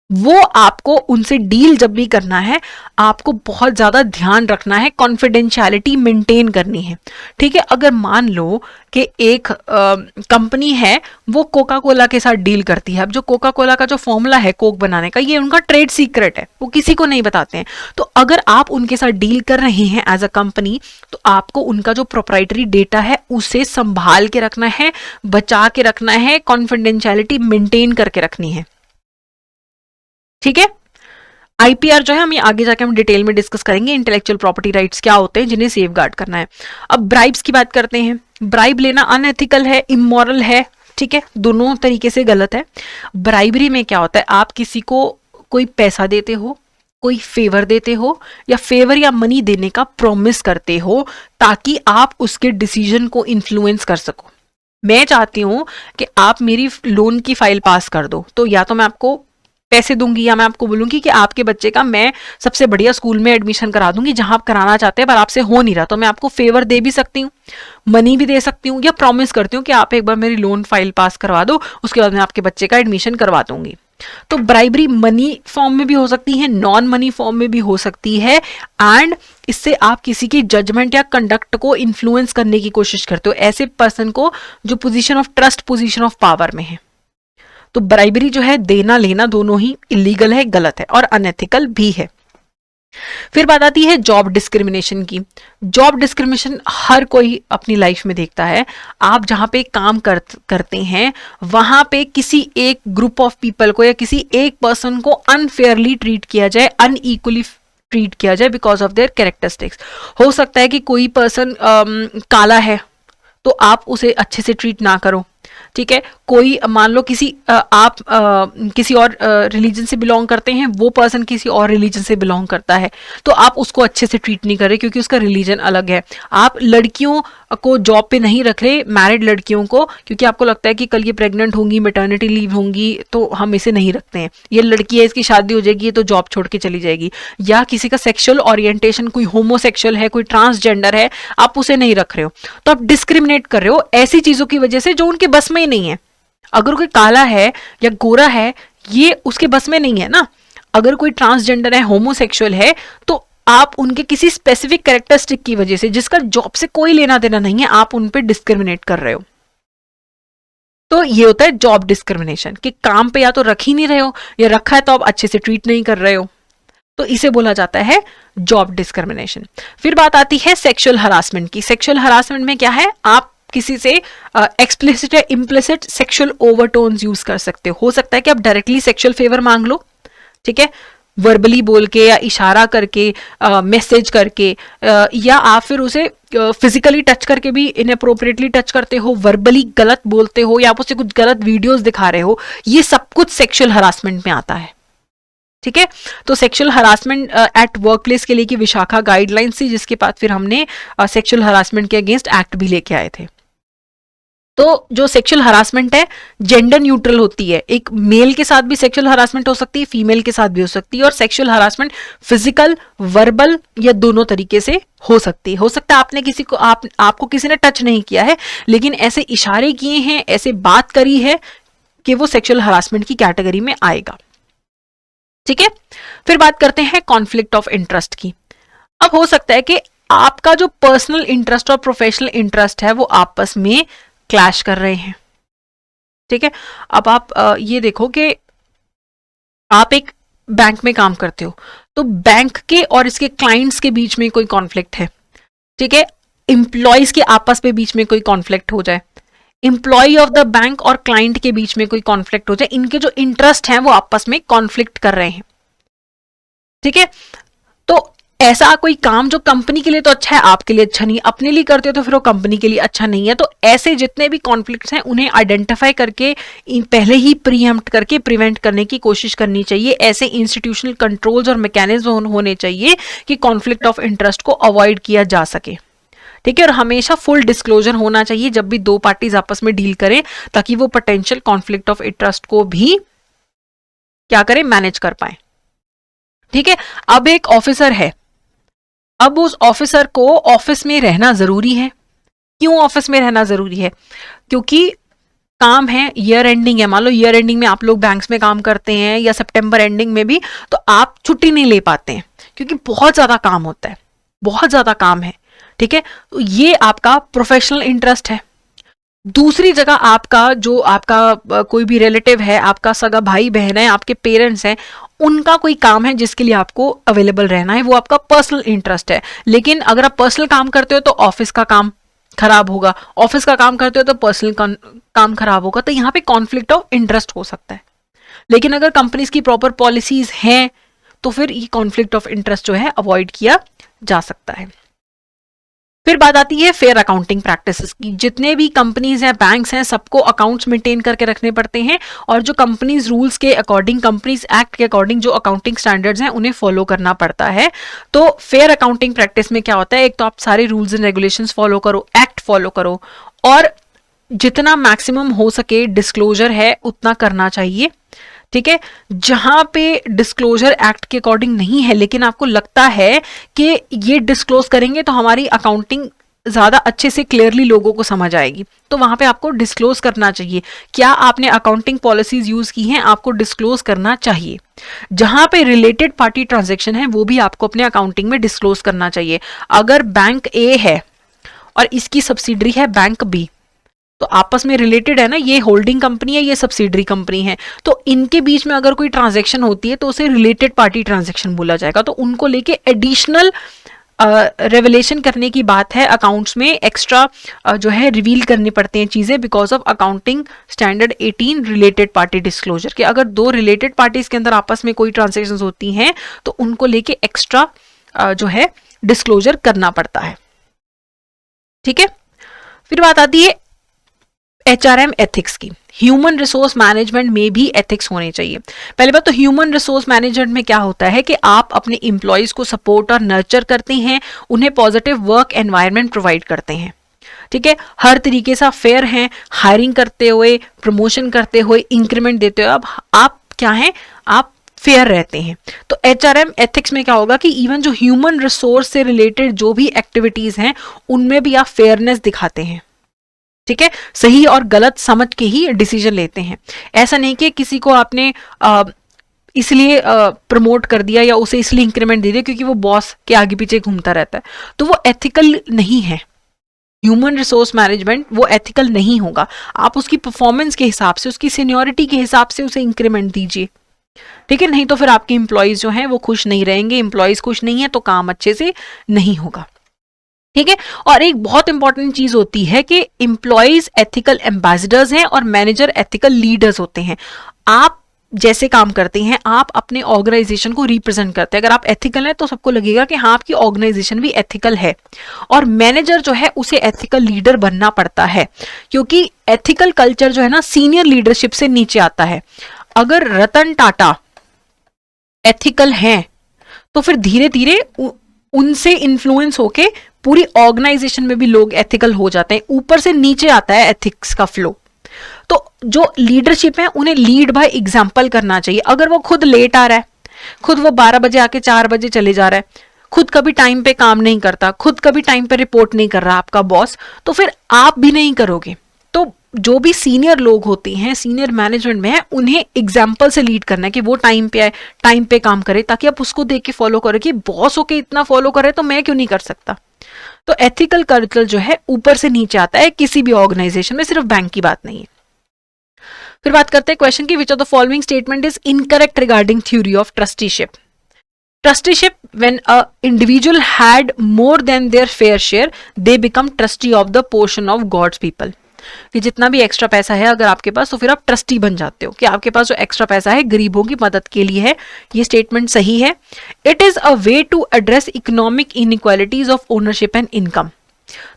वो आपको उनसे डील जब भी करना है आपको बहुत ज्यादा ध्यान रखना है, कॉन्फिडेंशियलिटी मेंटेन करनी है। ठीक है, अगर मान लो कि एक कंपनी है वो कोका कोला के साथ डील करती है, अब जो कोका कोला का जो फॉर्मूला है कोक बनाने का, ये उनका ट्रेड सीक्रेट है, वो किसी को नहीं बताते हैं। तो अगर आप उनके साथ डील कर रहे हैं एज अ कंपनी, तो आपको उनका जो प्रोप्राइटरी डेटा है उसे संभाल के रखना है, बचा के रखना है, कॉन्फिडेंशियलिटी मेंटेन करके रखनी है। ठीक है, आईपीआर जो है हम ये आगे जाके हम डिटेल में डिस्कस करेंगे, इंटेलेक्चुअल प्रॉपर्टी राइट्स क्या होते हैं जिन्हें सेफगार्ड करना है। अब ब्राइब्स की बात करते हैं। ब्राइब लेना अनएथिकल है, इमोरल है, ठीक है, दोनों तरीके से गलत है। ब्राइबरी में क्या होता है, आप किसी को कोई पैसा देते हो, कोई फेवर देते हो, या फेवर या मनी देने का प्रॉमिस करते हो ताकि आप उसके डिसीजन को इन्फ्लुएंस कर सको। मैं चाहती हूं कि आप मेरी लोन की फाइल पास कर दो, तो या तो मैं आपको पैसे दूंगी या मैं आपको बोलूंगी कि आपके बच्चे का मैं सबसे बढ़िया स्कूल में एडमिशन करा दूंगी जहां आप कराना चाहते हैं, पर आपसे हो नहीं रहा, तो मैं आपको फेवर दे भी सकती हूँ, मनी भी दे सकती हूँ, या प्रॉमिस करती हूँ कि आप एक बार मेरी लोन फाइल पास करवा दो, उसके बाद मैं आपके बच्चे का एडमिशन करवा दूंगी। तो ब्राइबरी मनी फॉर्म में भी हो सकती है, नॉन मनी फॉर्म में भी हो सकती है, एंड इससे आप किसी की जजमेंट या कंडक्ट को इन्फ्लुएंस करने की कोशिश करते हो, ऐसे पर्सन को जो position of trust, position of power में है। तो ब्राइबरी जो है, देना लेना दोनों ही इलीगल है, गलत है और अनएथिकल भी है। फिर बात आती है जॉब डिस्क्रिमिनेशन की। जॉब डिस्क्रिमिनेशन हर कोई अपनी लाइफ में देखता है। आप जहां पे काम करते हैं वहां पे किसी एक ग्रुप ऑफ पीपल को या किसी एक पर्सन को अनफेयरली ट्रीट किया जाए, अनइक्वली ट्रीट किया जाए बिकॉज ऑफ देयर कैरेक्टरिस्टिक्स। हो सकता है कि कोई पर्सन काला है तो आप उसे अच्छे से ट्रीट ना करो, ठीक है। कोई मान लो आप किसी और रिलीजन से बिलोंग करते हैं, वो पर्सन किसी और रिलीजन से बिलोंग करता है, तो आप उसको अच्छे से ट्रीट नहीं कर रहे क्योंकि उसका रिलीजन अलग है। आप लड़कियों को जॉब पे नहीं रख रहे, मैरिड लड़कियों को, क्योंकि आपको लगता है कि कल ये प्रेग्नेंट होंगी, मैटरनिटी लीव होंगी, तो हम इसे नहीं रखते हैं। ये लड़की है, इसकी शादी हो जाएगी तो जॉब छोड़ के चली जाएगी। या किसी का सेक्सुअल ओरिएंटेशन, कोई होमोसेक्सुअल है, कोई ट्रांसजेंडर है, आप उसे नहीं रख रहे हो, तो आप डिस्क्रिमिनेट कर रहे हो ऐसी चीजों की वजह से जो उनके बस में ही नहीं है। अगर कोई काला है या गोरा है, ये उसके बस में नहीं है ना। अगर कोई ट्रांसजेंडर है, होमोसेक्सुअल है, तो आप उनके किसी स्पेसिफिक कैरेक्टरिस्टिक की वजह से, जिसका जॉब से कोई लेना देना नहीं है, आप उन पे डिस्क्रिमिनेट कर रहे हो। तो ये होता है जॉब डिस्क्रिमिनेशन, कि काम पे या तो रख ही नहीं रहे हो, या रखा है तो आप अच्छे से ट्रीट नहीं कर रहे हो, तो इसे बोला जाता है जॉब डिस्क्रिमिनेशन। फिर बात आती है सेक्सुअल हरासमेंट की। सेक्सुअल हरासमेंट में क्या है, आप किसी से एक्सप्लिसिट या इम्प्लिसिट सेक्सुअल ओवरटोन्स यूज कर सकते हो सकता है कि आप डायरेक्टली सेक्सुअल फेवर मांग लो, ठीक है, वर्बली बोल के या इशारा करके, मैसेज करके, या आप फिर उसे फिजिकली टच करके भी इनअप्रोप्रिएटली टच करते हो, वर्बली गलत बोलते हो, या आप उसे कुछ गलत वीडियोस दिखा रहे हो, ये सब कुछ सेक्सुअल हरासमेंट में आता है, ठीक है। तो sexual harassment eight work place के लिए की विशाखा गाइडलाइंस थी, जिसके बाद फिर हमने सेक्सुअल हरासमेंट के अगेंस्ट एक्ट भी लेके आए थे। तो जो सेक्सुअल हरासमेंट है जेंडर न्यूट्रल होती है, एक मेल के साथ भी सेक्सुअल हरासमेंट हो सकती है, फीमेल के साथ भी हो सकती है, और सेक्सुअल हरासमेंट फिजिकल, वर्बल या दोनों तरीके से हो सकती है। हो सकता है आपने किसी को आपको किसी ने टच नहीं किया है, लेकिन ऐसे इशारे किए हैं, ऐसे बात करी है कि वो सेक्सुअल हरासमेंट की कैटेगरी में आएगा, ठीक है। फिर बात करते हैं कॉन्फ्लिक्ट ऑफ इंटरेस्ट की। अब हो सकता है कि आपका जो पर्सनल इंटरेस्ट और प्रोफेशनल इंटरेस्ट है वो आपस में क्लैश कर रहे हैं, ठीक है। अब आप ये देखो कि आप एक बैंक में काम करते हो, तो बैंक के और इसके क्लाइंट्स के बीच में कोई कॉन्फ्लिक्ट है, ठीक है। एम्प्लॉयज के आपस में बीच में कोई कॉन्फ्लिक्ट हो जाए, एम्प्लॉय ऑफ द बैंक और क्लाइंट के बीच में कोई कॉन्फ्लिक्ट हो जाए, इनके जो इंटरेस्ट हैं वो आपस में कॉन्फ्लिक्ट कर रहे हैं, ठीक है। तो ऐसा कोई काम जो कंपनी के लिए तो अच्छा है, आपके लिए अच्छा नहीं, अपने लिए करते हो तो फिर वो कंपनी के लिए अच्छा नहीं है। तो ऐसे जितने भी कॉन्फ्लिक्ट्स हैं उन्हें आइडेंटिफाई करके पहले ही प्रीएम्प्ट करके प्रिवेंट करने की कोशिश करनी चाहिए। ऐसे इंस्टीट्यूशनल कंट्रोल्स और मैकेनिज्म होने चाहिए कि कॉन्फ्लिक्ट ऑफ इंटरेस्ट को अवॉइड किया जा सके, ठीक है। और हमेशा फुल डिस्क्लोजर होना चाहिए जब भी दो पार्टीज आपस में डील करें, ताकि वो पोटेंशियल कॉन्फ्लिक्ट ऑफ इंटरेस्ट को भी क्या करें, मैनेज कर पाए, ठीक है। अब एक ऑफिसर है, अब उस ऑफिसर को ऑफिस में रहना जरूरी है। क्यों ऑफिस में रहना जरूरी है? क्योंकि काम है, ईयर एंडिंग है, मान लो ईयर एंडिंग में आप लोग बैंक्स में काम करते हैं या सितंबर एंडिंग में भी, तो आप छुट्टी नहीं ले पाते हैं क्योंकि बहुत ज्यादा काम होता है, बहुत ज्यादा काम है, ठीक है। तो ये आपका प्रोफेशनल इंटरेस्ट है। दूसरी जगह आपका कोई भी रिलेटिव है, आपका सगा भाई बहन है, आपके पेरेंट्स हैं, उनका कोई काम है जिसके लिए आपको अवेलेबल रहना है, वो आपका पर्सनल इंटरेस्ट है। लेकिन अगर आप पर्सनल काम करते हो तो ऑफिस का काम खराब होगा, ऑफिस का काम करते हो तो पर्सनल काम खराब होगा, तो यहाँ पे कॉन्फ्लिक्ट ऑफ इंटरेस्ट हो सकता है। लेकिन अगर कंपनीज की प्रॉपर पॉलिसीज हैं तो फिर ये कॉन्फ्लिक्ट ऑफ इंटरेस्ट जो है अवॉइड किया जा सकता है। फिर बात आती है फेयर अकाउंटिंग प्रैक्टिसेस की। जितने भी कंपनीज हैं, बैंक्स हैं, सबको अकाउंट्स मेंटेन करके रखने पड़ते हैं, और जो कंपनीज रूल्स के अकॉर्डिंग, कंपनीज एक्ट के अकॉर्डिंग जो अकाउंटिंग स्टैंडर्ड्स हैं उन्हें फॉलो करना पड़ता है। तो फेयर अकाउंटिंग प्रैक्टिस में क्या होता है, एक तो आप सारे रूल्स एंड रेगुलेशंस फॉलो करो, एक्ट फॉलो करो, और जितना मैक्सिमम हो सके डिस्क्लोजर है उतना करना चाहिए, ठीक है। जहां पे डिस्क्लोजर एक्ट के अकॉर्डिंग नहीं है लेकिन आपको लगता है कि ये डिस्क्लोज करेंगे तो हमारी अकाउंटिंग ज्यादा अच्छे से क्लियरली लोगों को समझ आएगी, तो वहां पे आपको डिस्क्लोज करना चाहिए। क्या आपने अकाउंटिंग पॉलिसीज यूज की हैं, आपको डिस्क्लोज करना चाहिए। जहां पे रिलेटेड पार्टी ट्रांजैक्शन है वो भी आपको अपने अकाउंटिंग में डिस्क्लोज करना चाहिए। अगर बैंक ए है और इसकी सब्सिडरी है बैंक बी, तो आपस में रिलेटेड है ना, ये होल्डिंग कंपनी है, ये सब्सिडरी कंपनी है, तो इनके बीच में अगर कोई ट्रांजैक्शन होती है तो उसे रिलेटेड पार्टी ट्रांजैक्शन बोला जाएगा। तो उनको लेके एडिशनल रेवलेशन करने की बात है, अकाउंट्स में एक्स्ट्रा जो है रिवील करनी पड़ती हैं चीज़ें because of accounting standard 18 related party disclosure, कि अगर दो रिलेटेड पार्टीज के अंदर आपस में कोई ट्रांजेक्शंस होती हैं तो उनको लेके एक्स्ट्रा जो है डिस्क्लोजर करना पड़ता है। ठीक है, फिर बात आती है HRM एथिक्स की। ह्यूमन रिसोर्स मैनेजमेंट में भी एथिक्स होने चाहिए। पहले बात तो ह्यूमन रिसोर्स मैनेजमेंट में क्या होता है कि आप अपने एम्प्लॉयज को सपोर्ट और नर्चर करते हैं, उन्हें पॉजिटिव वर्क एनवायरनमेंट प्रोवाइड करते हैं। ठीक है, हर तरीके से फेयर हैं, हायरिंग करते हुए, प्रमोशन करते हुए, इंक्रीमेंट देते हुए आप क्या हैं, आप फेयर रहते हैं। तो HRM एथिक्स में क्या होगा कि इवन जो ह्यूमन रिसोर्स से रिलेटेड जो भी एक्टिविटीज हैं उनमें भी आप फेयरनेस दिखाते हैं। ठीक है, सही और गलत समझ के ही डिसीजन लेते हैं। ऐसा नहीं कि किसी को आपने इसलिए प्रमोट कर दिया या उसे इसलिए इंक्रीमेंट दे दिया क्योंकि वो बॉस के आगे पीछे घूमता रहता है, तो वो एथिकल नहीं है। ह्यूमन रिसोर्स मैनेजमेंट वो एथिकल नहीं होगा। आप उसकी परफॉर्मेंस के हिसाब से, उसकी सीनियरिटी के हिसाब से उसे इंक्रीमेंट दीजिए। ठीक है, नहीं तो फिर आपके एम्प्लॉयज जो हैं वो खुश नहीं रहेंगे। एम्प्लॉयज खुश नहीं है तो काम अच्छे से नहीं होगा। ठीक है, और एक बहुत इंपॉर्टेंट चीज होती है कि एम्प्लॉयज एथिकल एम्बेसडर्स हैं और मैनेजर एथिकल लीडर्स होते हैं। आप जैसे काम करते हैं, आप अपने ऑर्गेनाइजेशन को रिप्रेजेंट करते हैं। अगर आप एथिकल हैं तो सबको लगेगा कि हाँ आपकी ऑर्गेनाइजेशन भी एथिकल है। और मैनेजर जो है उसे एथिकल लीडर बनना पड़ता है, क्योंकि एथिकल कल्चर जो है ना सीनियर लीडरशिप से नीचे आता है। अगर रतन टाटा एथिकल हैं तो फिर धीरे धीरे उनसे इन्फ्लुएंस होके पूरी ऑर्गेनाइजेशन में भी लोग एथिकल हो जाते हैं। ऊपर से नीचे आता है एथिक्स का फ्लो। तो जो लीडरशिप है उन्हें लीड बाय एग्जांपल करना चाहिए। अगर वो खुद लेट आ रहा है, खुद वो 12 बजे आके 4 बजे चले जा रहा है, खुद कभी टाइम पे काम नहीं करता, खुद कभी टाइम पे रिपोर्ट नहीं कर रहा आपका बॉस, तो फिर आप भी नहीं करोगे। तो जो भी सीनियर लोग होते हैं, सीनियर मैनेजमेंट में है, उन्हें एग्जाम्पल से लीड करना है कि वो टाइम पे आए, टाइम पे काम करे, ताकि आप उसको देख के फॉलो करो कि बॉस होके इतना फॉलो करे तो मैं क्यों नहीं कर सकता। तो एथिकल कल्चर जो है ऊपर से नीचे आता है किसी भी ऑर्गेनाइजेशन में, सिर्फ बैंक की बात नहीं है। फिर बात करते हैं क्वेश्चन की, विच of the following statement is incorrect regarding theory of trusteeship. Trusteeship, when a individual had more than their fair share, they become trustee of the portion of God's people. कि जितना भी एक्स्ट्रा पैसा है अगर आपके पास तो फिर आप ट्रस्टी बन जाते हो, कि आपके पास जो एक्स्ट्रा पैसा है गरीबों की मदद के लिए है। ये स्टेटमेंट सही है। It is a way to address economic inequalities of ownership and income.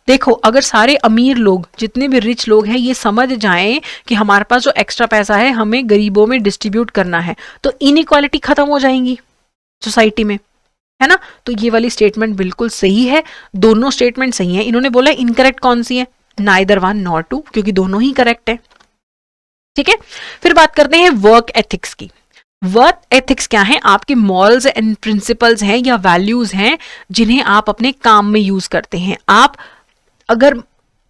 देखो, अगर सारे अमीर लोग, जितने भी रिच लोग हैं, ये समझ जाएं कि हमारे पास जो एक्स्ट्रा पैसा है हमें गरीबों में डिस्ट्रीब्यूट करना है, तो इनइक्वालिटी खत्म हो जाएंगी सोसाइटी में, है ना। तो ये वाली स्टेटमेंट बिल्कुल सही है। दोनों स्टेटमेंट सही है। इन्होंने बोला इनकरेक्ट कौन सी है, नाइदर वन नॉर टू, क्योंकि दोनों ही करेक्ट है। ठीक है, फिर बात करते हैं वर्क एथिक्स की। वर्क एथिक्स क्या है? आपके मॉरल्स एंड प्रिंसिपल्स हैं या वैल्यूज हैं जिन्हें आप अपने काम में यूज करते हैं। आप अगर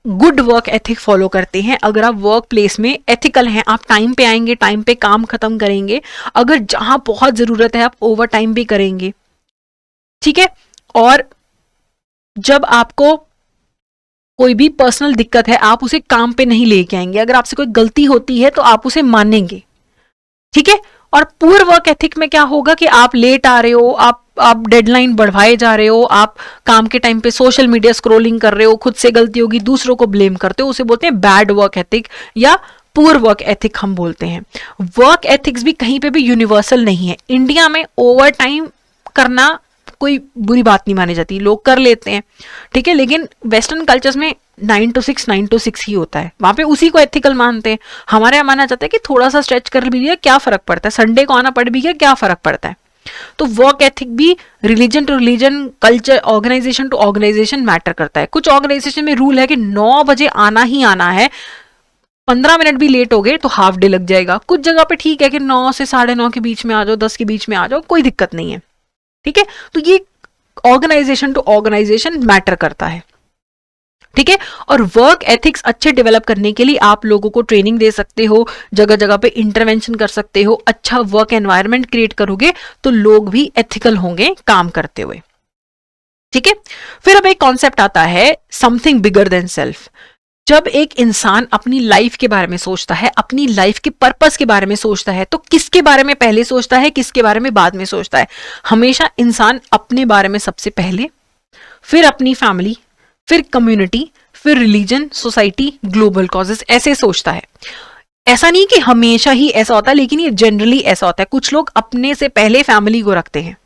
गुड वर्क एथिक फॉलो करते हैं, अगर आप वर्क प्लेस में एथिकल हैं, आप टाइम पे आएंगे, टाइम पे काम खत्म करेंगे, अगर जहां बहुत जरूरत है आप ओवर टाइम भी करेंगे। ठीक है, और जब आपको कोई भी पर्सनल दिक्कत है आप उसे काम पे नहीं लेके आएंगे। अगर आपसे कोई गलती होती है तो आप उसे मानेंगे। ठीक है, और पुअर वर्क एथिक में क्या होगा कि आप लेट आ रहे हो, आप डेडलाइन बढ़वाए जा रहे हो, आप काम के टाइम पे सोशल मीडिया स्क्रॉलिंग कर रहे हो, खुद से गलती होगी दूसरों को ब्लेम करते हो, उसे बोलते हैं बैड वर्क एथिक या पुअर वर्क एथिक हम बोलते हैं। वर्क एथिक्स भी कहीं पे भी यूनिवर्सल नहीं है। इंडिया में ओवर टाइम करना कोई बुरी बात नहीं मानी जाती, लोग कर लेते हैं। ठीक है, लेकिन वेस्टर्न कल्चर्स में 9 to 6 ही होता है, वहां पे उसी को एथिकल मानते हैं। हमारे यहाँ माना जाता है कि थोड़ा सा स्ट्रेच कर भी दिया क्या फर्क पड़ता है, संडे को आना पड़ भी गया क्या फर्क पड़ता है। तो वर्क एथिक भी religion to religion, culture, organization to organization matter करता है। कुछ ऑर्गेनाइजेशन में रूल है कि 9 बजे आना ही आना है, 15 मिनट भी लेट हो गए तो हाफ डे लग जाएगा। कुछ जगह पे ठीक है कि 9 से 9:30 के बीच में आ जाओ, 10 के बीच में आ जाओ, कोई दिक्कत नहीं है। ठीक है, तो ये ऑर्गेनाइजेशन टू ऑर्गेनाइजेशन मैटर करता है। ठीक है, और वर्क एथिक्स अच्छे डेवलप करने के लिए आप लोगों को ट्रेनिंग दे सकते हो, जगह जगह पे इंटरवेंशन कर सकते हो, अच्छा वर्क एनवायरनमेंट क्रिएट करोगे तो लोग भी एथिकल होंगे काम करते हुए। ठीक है, फिर अब एक कॉन्सेप्ट आता है समथिंग बिगर देन सेल्फ। जब एक इंसान अपनी लाइफ के बारे में सोचता है, अपनी लाइफ के पर्पस के बारे में सोचता है, तो किसके बारे में पहले सोचता है, किसके बारे में बाद में सोचता है? हमेशा इंसान अपने बारे में सबसे पहले, फिर अपनी फैमिली, फिर कम्युनिटी, फिर रिलीजन, सोसाइटी, ग्लोबल कॉजेस, ऐसे सोचता है। ऐसा नहीं कि हमेशा ही ऐसा होता है, लेकिन ये जनरली ऐसा होता है। कुछ लोग अपने से पहले फैमिली को रखते हैं,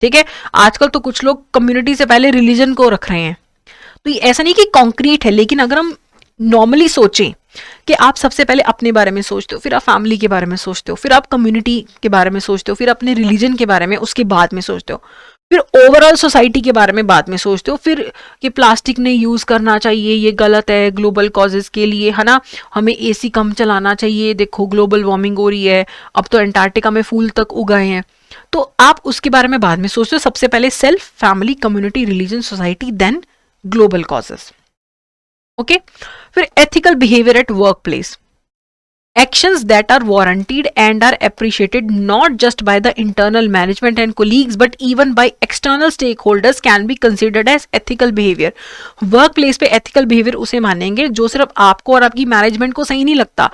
ठीक है। आजकल तो कुछ लोग कम्युनिटी से पहले रिलीजन को रख रहे हैं। तो ये ऐसा नहीं कि कॉन्क्रीट है, लेकिन अगर हम नॉर्मली सोचें कि आप सबसे पहले अपने बारे में सोचते हो, फिर आप फैमिली के बारे में सोचते हो, फिर आप कम्युनिटी के बारे में सोचते हो, फिर अपने रिलीजन के बारे में उसके बाद में सोचते हो, फिर ओवरऑल सोसाइटी के बारे में बाद में सोचते हो, फिर कि प्लास्टिक नहीं यूज करना चाहिए, ये गलत है ग्लोबल कॉजेज के लिए, है ना, हमें एसी कम चलाना चाहिए, देखो ग्लोबल वार्मिंग हो रही है, अब तो अंटार्कटिका में फूल तक उगाए हैं। तो आप उसके बारे में बाद में सोचते हो। सबसे पहले self, family, community, religion, society, then global causes. Okay. फिर ethical behaviour at work place, actions that are warranted and are appreciated not just by the internal management and colleagues but even by external stakeholders can be considered as ethical behavior। workplace पे ethical behavior उसे मानेंगे जो सिर्फ आपको और आपकी management को सही नहीं लगता,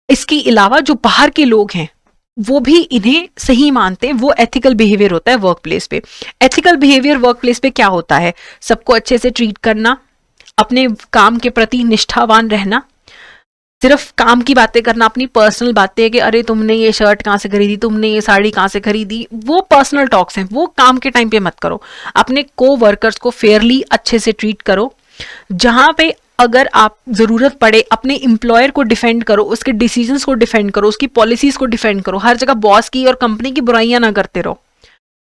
इसके अलावा जो बाहर के लोग हैं वो भी इन्हें सही मानते हैं, वो एथिकल बिहेवियर होता है वर्क प्लेस पे। एथिकल बिहेवियर वर्क प्लेस पे क्या होता है? सबको अच्छे से ट्रीट करना, अपने काम के प्रति निष्ठावान रहना, सिर्फ काम की बातें करना, अपनी पर्सनल बातें कि अरे तुमने ये शर्ट कहाँ से खरीदी, तुमने ये साड़ी कहाँ से खरीदी, वो पर्सनल टॉक्स हैं, वो काम के टाइम पे मत करो। अपने को वर्कर्स को फेयरली अच्छे से ट्रीट करो। जहाँ पे अगर आप जरूरत पड़े अपने एम्प्लॉयर को डिफेंड करो, उसके डिसीजंस को डिफेंड करो, उसकी पॉलिसीज को डिफेंड करो। हर जगह बॉस की और कंपनी की बुराइयां ना करते रहो।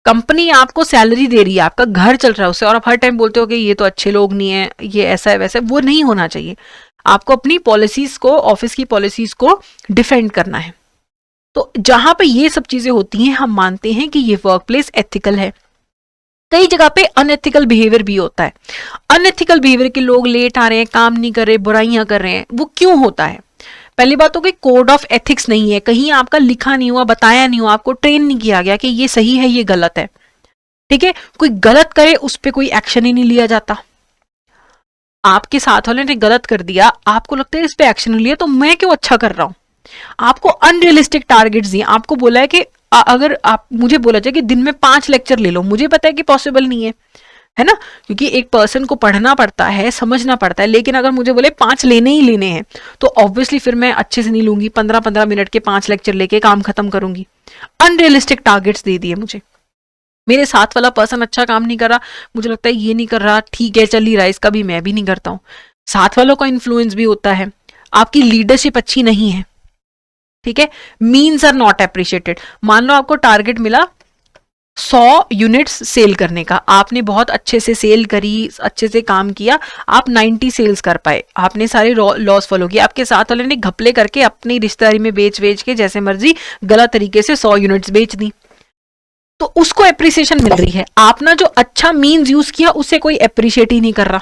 कंपनी आपको सैलरी दे रही है, आपका घर चल रहा है उससे, और आप हर टाइम बोलते हो कि ये तो अच्छे लोग नहीं है, ये ऐसा है वैसा है, वो नहीं होना चाहिए। आपको अपनी पॉलिसीज को, ऑफिस की पॉलिसीज को डिफेंड करना है। तो जहां पे ये सब चीजें होती हैं, हम मानते हैं कि ये वर्क प्लेस एथिकल है। कई जगह पे अनएथिकल बिहेवियर भी होता है। अनएथिकल बिहेवियर के लोग लेट आ रहे हैं, काम नहीं कर रहे, बुराइयां कर रहे हैं, वो क्यों होता है? पहली बात तो कि कोड ऑफ एथिक्स नहीं है, कहीं आपका लिखा नहीं हुआ, बताया नहीं हुआ, आपको ट्रेन नहीं किया गया कि ये सही है, ये गलत है। ठीक है, कोई गलत करे उस पर कोई एक्शन ही नहीं लिया जाता। आपके साथ वाले ने गलत कर दिया, आपको लगता है इस पे एक्शन लिया तो मैं क्यों अच्छा कर रहा हूं। आपको अनरियलिस्टिक टारगेट्स दिए, आपको बोला है कि अगर आप, मुझे बोला जाए कि दिन में 5 लेक्चर ले लो, मुझे पता है कि पॉसिबल नहीं है ना, क्योंकि एक पर्सन को पढ़ना पड़ता है, समझना पड़ता है। लेकिन अगर मुझे बोले 5 लेने ही लेने हैं तो ऑब्वियसली फिर मैं अच्छे से नहीं लूंगी, 15-15 मिनट के 5 लेक्चर लेके काम खत्म करूंगी। अनरियलिस्टिक टारगेट्स दे दिए मुझे। मेरे साथ वाला पर्सन अच्छा काम नहीं कर रहा, मुझे लगता है ये नहीं कर रहा, ठीक है चल ही रहा है इसका भी, मैं भी नहीं करता हूँ। साथ वालों का इन्फ्लुएंस भी होता है। आपकी लीडरशिप अच्छी नहीं है, ठीक है, मीन्स आर नॉट अप्रिशिएटेड। मान लो आपको टारगेट मिला 100 यूनिट्स सेल करने का, आपने बहुत अच्छे से सेल करी, अच्छे से काम किया, आप 90 सेल्स कर पाए, आपने सारे लॉस फॉलो किया। आपके साथ वाले ने घपले करके अपनी रिश्तेदारी में बेच के जैसे मर्जी गलत तरीके से 100 यूनिट्स बेच दी, तो उसको एप्रिसिएशन मिल रही है। आपने जो अच्छा मीन्स यूज किया उसे कोई एप्रिशिएट ही नहीं कर रहा,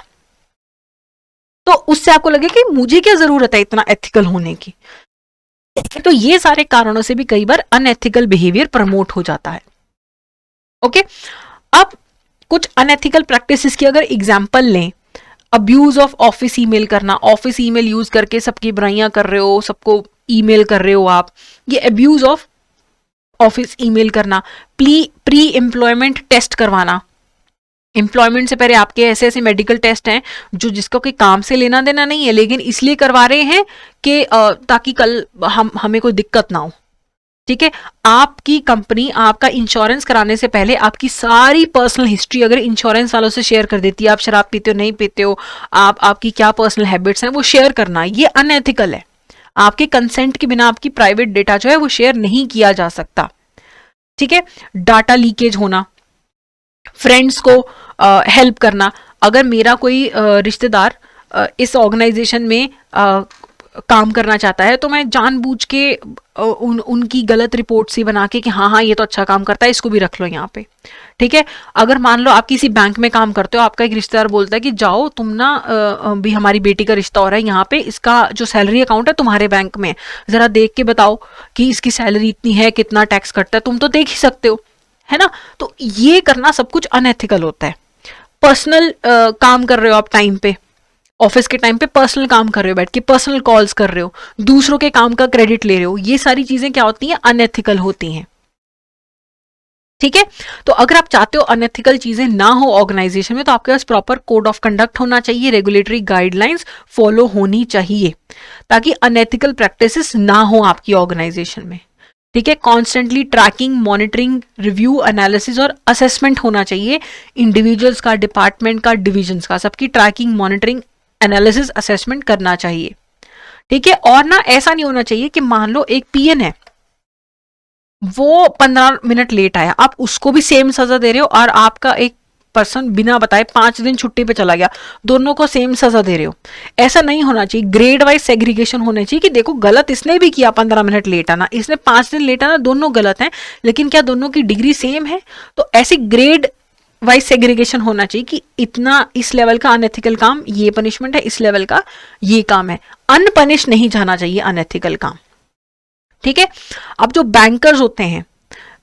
तो उससे आपको लगे कि मुझे क्या जरूरत है इतना एथिकल होने की। तो ये सारे कारणों से भी कई बार अनएथिकल बिहेवियर प्रमोट हो जाता है। ओके, अब कुछ अनएथिकल प्रैक्टिसेस की अगर एग्जांपल लें, अब्यूज ऑफ ऑफिस ईमेल करना, ऑफिस ईमेल यूज करके सबकी बुराइयां कर रहे हो, सबको ईमेल कर रहे हो आप, ये अब्यूज ऑफ ऑफिस ईमेल करना। प्री एम्प्लॉयमेंट टेस्ट करवाना, एम्प्लॉयमेंट से पहले आपके ऐसे ऐसे मेडिकल टेस्ट हैं जो जिसका कोई काम से लेना देना नहीं है, लेकिन इसलिए करवा रहे हैं कि ताकि कल हमें कोई दिक्कत ना हो। ठीक है, आपकी कंपनी आपका इंश्योरेंस कराने से पहले आपकी सारी पर्सनल हिस्ट्री अगर इंश्योरेंस वालों से शेयर कर देती है, आप शराब पीते हो नहीं पीते हो, आपकी क्या पर्सनल हैबिट्स हैं, वो शेयर करना, ये अनएथिकल है। आपके कंसेंट के बिना आपकी प्राइवेट डेटा जो है वो शेयर नहीं किया जा सकता। ठीक है, डाटा लीकेज होना, फ्रेंड्स को हेल्प करना। अगर मेरा कोई रिश्तेदार इस ऑर्गेनाइजेशन में काम करना चाहता है तो मैं जानबूझ के उनकी गलत रिपोर्ट सी बना के कि हाँ ये तो अच्छा काम करता है, इसको भी रख लो यहाँ पे। ठीक है, अगर मान लो आप किसी बैंक में काम करते हो, आपका एक रिश्तेदार बोलता है कि जाओ तुम ना भी हमारी बेटी का रिश्ता हो रहा है यहाँ पे, इसका जो सैलरी अकाउंट है तुम्हारे बैंक में, जरा देख के बताओ कि इसकी सैलरी इतनी है, कितना टैक्स कटता है, तुम तो देख ही सकते हो, है ना। तो ये करना सब कुछ अनएथिकल होता है। पर्सनल काम कर रहे हो आप टाइम पे, ऑफिस के टाइम पे पर्सनल काम कर रहे हो, बैठ के पर्सनल कॉल्स कर रहे हो, दूसरों के काम का क्रेडिट ले रहे हो, ये सारी चीजें क्या होती हैं, अनएथिकल होती हैं। ठीक है। तो अगर आप चाहते हो अनएथिकल चीजें ना हो ऑर्गेनाइजेशन में, तो आपके पास प्रॉपर कोड ऑफ कंडक्ट होना चाहिए, रेगुलेटरी गाइडलाइंस फॉलो होनी चाहिए, ताकि अनएथिकल प्रैक्टिसेस ना हो आपकी ऑर्गेनाइजेशन में। ठीक है। Constantly tracking, monitoring, review, analysis और असेसमेंट होना चाहिए। इंडिविजुअल्स का, डिपार्टमेंट का, डिविजन्स का, सबकी ट्रैकिंग, मॉनिटरिंग, एनालिसिस, असेसमेंट करना चाहिए। ठीक है। और ना ऐसा नहीं होना चाहिए कि मान लो एक पीएन है, वो 15 मिनट लेट आया, आप उसको भी सेम सजा दे रहे हो, और आपका एक पर्सन बिना बताए 5 दिन छुट्टी पे चला गया, दोनों को सेम सजा दे रहे हो। ऐसा नहीं होना चाहिए। ग्रेड वाइज सेग्रीगेशन होना चाहिए कि देखो गलत इसने भी किया 15 मिनट लेट आना, इसने 5 दिन लेट आना, दोनों गलत हैं, लेकिन क्या दोनों की डिग्री सेम है? तो ऐसी ग्रेड वाइज सेग्रीगेशन होना चाहिए कि इतना इस लेवल का अनएथिकल काम ये पनिशमेंट है, इस लेवल का ये काम है। अनपनिश नहीं जाना चाहिए अनएथिकल काम। ठीक है। अब जो बैंकर्स होते हैं,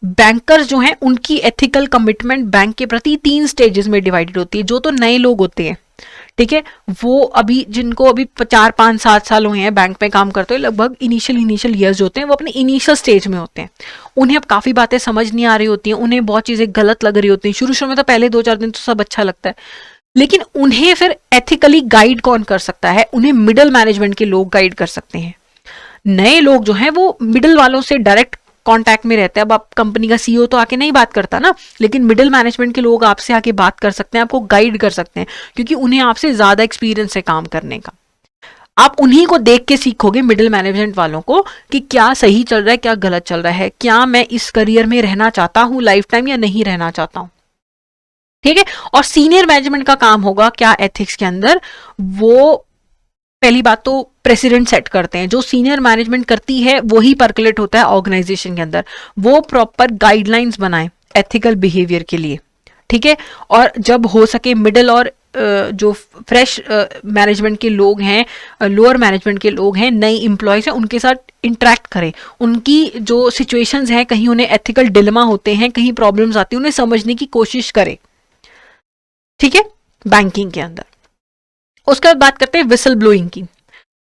बैंकर्स जो हैं उनकी एथिकल कमिटमेंट बैंक के प्रति 3 स्टेजेस में डिवाइडेड होती है। जो तो नए लोग होते हैं, ठीक है, वो अभी जिनको अभी 4, 5, 7 साल हुए हैं बैंक में काम करते हुए, लगभग इनिशियल ईयर्स होते हैं, वो अपने इनिशियल स्टेज में होते हैं। उन्हें अब काफ़ी बातें समझ नहीं आ रही होती हैं, उन्हें बहुत चीज़ें गलत लग रही होती हैं। शुरू शुरू में तो पहले 2-4 दिन तो सब अच्छा लगता है, लेकिन उन्हें फिर एथिकली गाइड कौन कर सकता है? उन्हें मिडल मैनेजमेंट के लोग गाइड कर सकते हैं। नए लोग जो हैं वो मिडिल वालों से डायरेक्ट कांटेक्ट में रहते हैं। अब आप कंपनी का सीईओ तो आके नहीं बात करता ना, लेकिन मिडिल मैनेजमेंट के लोग आपसे आके बात कर सकते हैं, आपको गाइड कर सकते हैं, क्योंकि उन्हें आपसे ज्यादा एक्सपीरियंस है काम करने का। आप उन्हीं को देख के सीखोगे, मिडिल मैनेजमेंट वालों को, कि क्या सही चल रहा है, क्या गलत चल रहा है, क्या मैं इस करियर में रहना चाहता हूं लाइफ टाइम या नहीं रहना चाहता हूं। ठीक है। और सीनियर मैनेजमेंट का काम होगा क्या एथिक्स के अंदर? वो पहली बात तो प्रेसिडेंट सेट करते हैं, जो सीनियर मैनेजमेंट करती है वही परकुलेट होता है ऑर्गेनाइजेशन के अंदर। वो प्रॉपर गाइडलाइंस बनाए एथिकल बिहेवियर के लिए। ठीक है। और जब हो सके मिडिल और जो फ्रेश मैनेजमेंट के लोग हैं, लोअर मैनेजमेंट के लोग हैं, नई इंप्लॉयज हैं, उनके साथ इंटरेक्ट करें। उनकी जो सिचुएशंस हैं, कहीं उन्हें एथिकल डिलेमा होते हैं, कहीं प्रॉब्लम्स आती हैं, उन्हें समझने की कोशिश करें। ठीक है। बैंकिंग के अंदर उसके बाद बात करते हैं विसल ब्लोइंग की।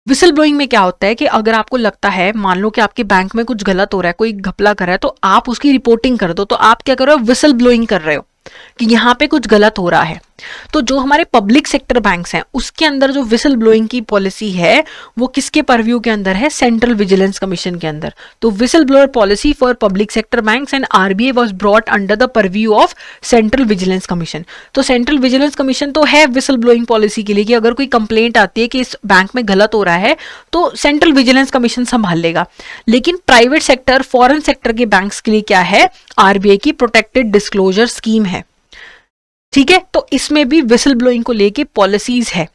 विसल ब्लोइंग में क्या होता है कि अगर आपको लगता है, मान लो कि आपके बैंक में कुछ गलत हो रहा है, कोई घपला कर रहा है, तो आप उसकी रिपोर्टिंग कर दो। तो आप क्या कर रहे हो? विसल ब्लोइंग कर रहे हो कि यहाँ पे कुछ गलत हो रहा है। तो जो हमारे पब्लिक सेक्टर बैंक्स हैं, उसके अंदर जो विसल ब्लोइंग की पॉलिसी है, वो किसके परव्यू के अंदर है? सेंट्रल विजिलेंस कमीशन के अंदर। तो whistle blower policy for public sector banks and RBI was brought under the purview of central vigilance commission. तो सेंट्रल विजिलेंस कमीशन तो है विसल ब्लोइंग पॉलिसी के लिए, कि अगर कोई कंप्लेंट आती है कि इस बैंक में गलत हो रहा है, तो सेंट्रल विजिलेंस कमीशन संभाल लेगा। लेकिन प्राइवेट सेक्टर, फॉरेन सेक्टर के बैंक्स के लिए क्या है? आरबीआई की प्रोटेक्टेड डिस्क्लोजर स्कीम है। ठीक है। तो इसमें भी विसल ब्लोइंग को लेके पॉलिसीज है।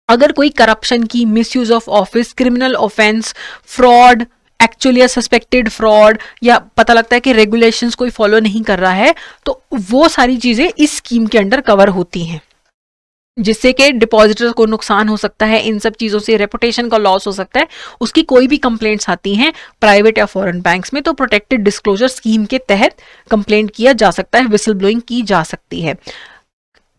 अगर कोई करप्शन की, misuse of office, criminal offence, fraud, actually या सस्पेक्टेड फ्रॉड, या पता लगता है कि रेगुलेशंस कोई फॉलो नहीं कर रहा है, तो वो सारी चीजें इस स्कीम के अंडर कवर होती हैं, जिससे कि डिपॉजिटर्स को नुकसान हो सकता है, इन सब चीज़ों से रेपुटेशन का लॉस हो सकता है। उसकी कोई भी कंप्लेंट्स आती हैं प्राइवेट या फॉरेन बैंक्स में, तो प्रोटेक्टेड डिस्क्लोजर स्कीम के तहत कंप्लेंट किया जा सकता है, विसल ब्लोइंग की जा सकती है।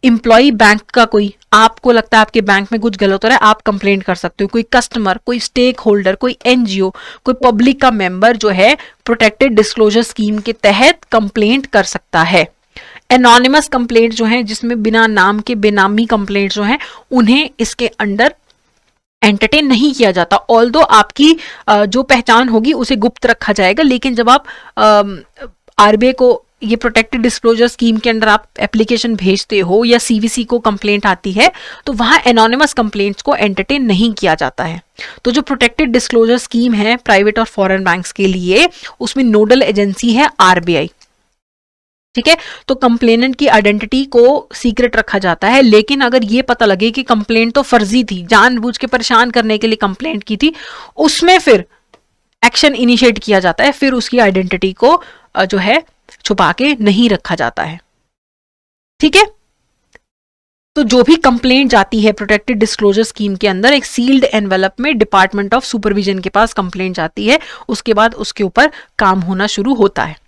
एम्प्लॉय बैंक का कोई, आपको लगता है आपके बैंक में कुछ गलत हो रहा है, आप कंप्लेंट कर सकते हो। कोई कस्टमर, कोई स्टेक होल्डर, कोई एनजीओ, कोई पब्लिक का मेंबर जो है, प्रोटेक्टेड डिस्क्लोजर स्कीम के तहत कंप्लेंट कर सकता है। एनोनिमस कंप्लेंट जो है, जिसमें बिना नाम के बेनामी कंप्लेंट जो है, उन्हें इसके अंडर एंटरटेन नहीं किया जाता। ऑल्दो आपकी जो पहचान होगी उसे गुप्त रखा जाएगा, लेकिन जब आप आरबीआई को ये प्रोटेक्टेड डिस्क्लोजर स्कीम के अंदर आप एप्लीकेशन भेजते हो या सीवीसी को कंप्लेंट आती है, तो वहां एनोनिमस कंप्लेंट्स को एंटरटेन नहीं किया जाता है। तो जो प्रोटेक्टेड डिस्क्लोजर स्कीम है प्राइवेट और फॉरेन बैंक्स के लिए, उसमें नोडल एजेंसी है आरबीआई। ठीक है। तो कंप्लेनेंट की आइडेंटिटी को सीक्रेट रखा जाता है, लेकिन अगर ये पता लगे कि कंप्लेंट तो फर्जी थी, जानबूझ के परेशान करने के लिए कंप्लेंट की थी, उसमें फिर एक्शन इनिशिएट किया जाता है, फिर उसकी आइडेंटिटी को जो है छुपा के नहीं रखा जाता है। ठीक है। तो जो भी कंप्लेंट जाती है प्रोटेक्टेड डिस्क्लोजर स्कीम के अंदर, एक सील्ड एनवेलप में डिपार्टमेंट ऑफ सुपरविजन के पास कंप्लेंट जाती है, उसके बाद उसके ऊपर काम होना शुरू होता है।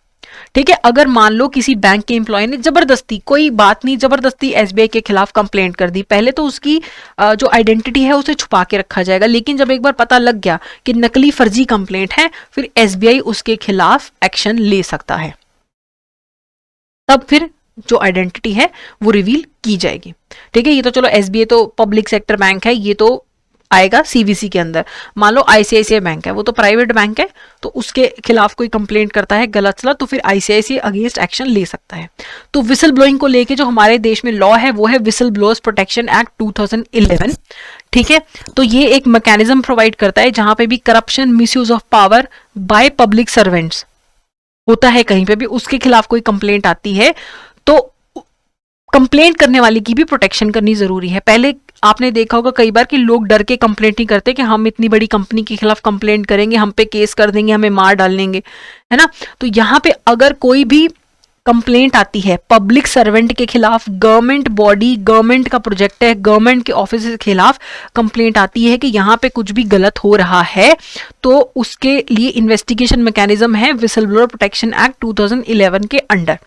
ठीक है। अगर मान लो किसी बैंक के एम्प्लॉय ने जबरदस्ती, कोई बात नहीं, जबरदस्ती एसबीआई के खिलाफ कंप्लेंट कर दी, पहले तो उसकी जो आइडेंटिटी है उसे छुपा के रखा जाएगा, लेकिन जब एक बार पता लग गया कि नकली फर्जी कंप्लेंट है, फिर एसबीआई उसके खिलाफ एक्शन ले सकता है। तब फिर जो आइडेंटिटी है वो रिवील की जाएगी। ठीक है, ये तो चलो एसबीआई तो पब्लिक सेक्टर बैंक है, ये तो आएगा सीवीसी के अंदर। मान लो आईसीआईसीआई बैंक है, वो तो प्राइवेट बैंक है, तो उसके खिलाफ कोई कंप्लेंट करता है गलत सलत, तो फिर आईसीआईसीआई अगेंस्ट एक्शन ले सकता है। तो विसल ब्लोइंग को लेके जो हमारे देश में लॉ है वो है विसल ब्लोअर्स प्रोटेक्शन एक्ट 2011। ठीक है, तो ये एक मैकेनिज्म प्रोवाइड करता है जहां पे भी corruption, misuse of power by public servants होता है, कहीं पे भी उसके खिलाफ कोई कंप्लेंट आती है तो कंप्लेंट करने वाले की भी प्रोटेक्शन करनी जरूरी है। पहले आपने देखा होगा कई बार कि लोग डर के कंप्लेंट नहीं करते कि हम इतनी बड़ी कंपनी के खिलाफ कंप्लेंट करेंगे, हम पे केस कर देंगे, हमें मार डालेंगे, है ना। तो यहाँ पे अगर कोई भी कंप्लेंट आती है पब्लिक सर्वेंट के खिलाफ, गवर्नमेंट बॉडी, गवर्नमेंट का प्रोजेक्ट है, गवर्नमेंट के ऑफिस के खिलाफ कंप्लेंट आती है कि यहाँ पे कुछ भी गलत हो रहा है, तो उसके लिए इन्वेस्टिगेशन मैकेनिज्म है विसल ब्लोअर प्रोटेक्शन एक्ट 2011 के अंडर।